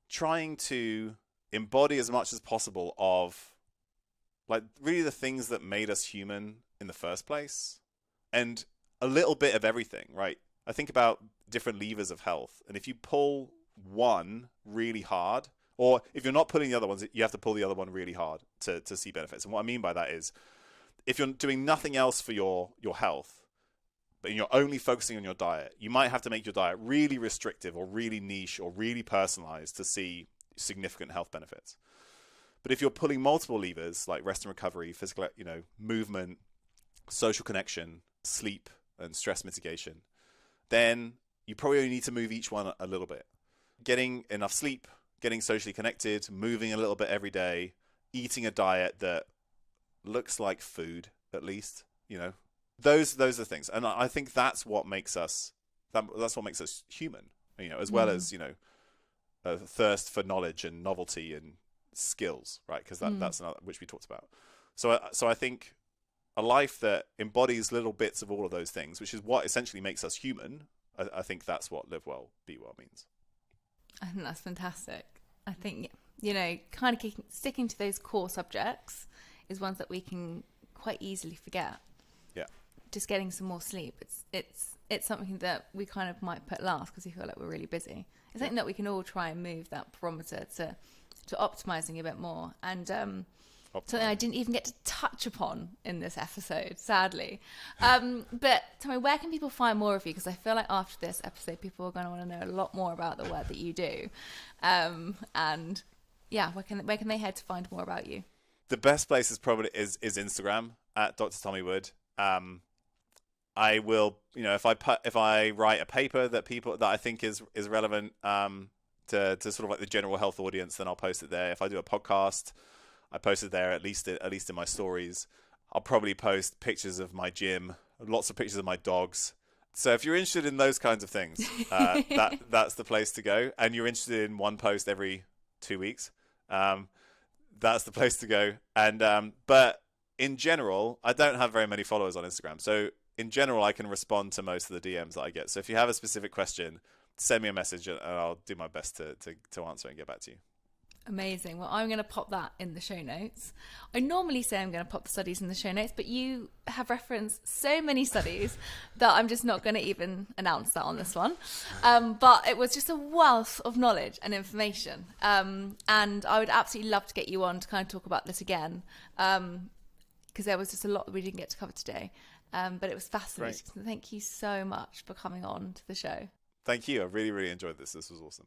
trying to embody as much as possible of like really the things that made us human in the first place, and a little bit of everything, right? I think about different levers of health, and if you pull one really hard, or if you're not pulling the other ones, you have to pull the other one really hard to see benefits. And what I mean by that is, if you're doing nothing else for your health, but you're only focusing on your diet, you might have to make your diet really restrictive or really niche or really personalized to see significant health benefits. But if you're pulling multiple levers like rest and recovery, physical, movement, social connection, sleep, and stress mitigation, then you probably only need to move each one a little bit. Getting enough sleep, getting socially connected, moving a little bit every day, eating a diet that looks like food, at least, those are the things. And I think that's what makes us human, as well as, a thirst for knowledge and novelty and skills, right? Because that's another, which we talked about. So I think a life that embodies little bits of all of those things, which is what essentially makes us human, I think that's what live well, be well means. I think that's fantastic. I think, kind of sticking to those core subjects is ones that we can quite easily forget. Yeah. Just getting some more sleep. It's something that we kind of might put last because we feel like we're really busy. It's something that we can all try and move that barometer to optimizing a bit more. And something I didn't even get to touch upon in this episode, sadly. But tell me, where can people find more of you? Because I feel like after this episode, people are going to want to know a lot more about the work that you do. And yeah, where can they head to find more about you? The best place is probably is Instagram at Dr. Tommy Wood. I will, if I write a paper that I think is relevant to sort of like the general health audience, then I'll post it there. If I do a podcast, I post it there at least in my stories. I'll probably post pictures of my gym, lots of pictures of my dogs. So if you're interested in those kinds of things, that's the place to go. And you're interested in one post every 2 weeks, that's the place to go. And but in general, I don't have very many followers on Instagram. So in general, I can respond to most of the DMs that I get. So if you have a specific question, send me a message and I'll do my best to answer and get back to you. Amazing. Well, I'm going to pop that in the show notes. I normally say I'm going to pop the studies in the show notes, but you have referenced so many studies that I'm just not going to even announce that on this one. But it was just a wealth of knowledge and information. And I would absolutely love to get you on to kind of talk about this again, because there was just a lot that we didn't get to cover today. But it was fascinating. Great. Thank you so much for coming on to the show. Thank you. I really, really enjoyed this. This was awesome.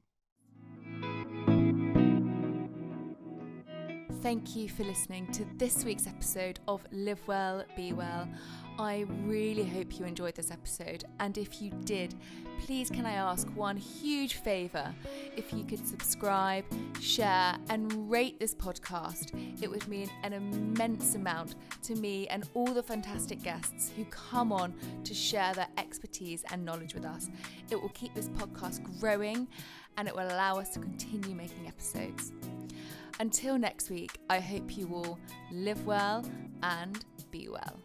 Thank you for listening to this week's episode of Live Well, Be Well. I really hope you enjoyed this episode, and if you did, please can I ask one huge favour? If you could subscribe, share and rate this podcast, it would mean an immense amount to me and all the fantastic guests who come on to share their expertise and knowledge with us. It will keep this podcast growing and it will allow us to continue making episodes. Until next week, I hope you all live well and be well.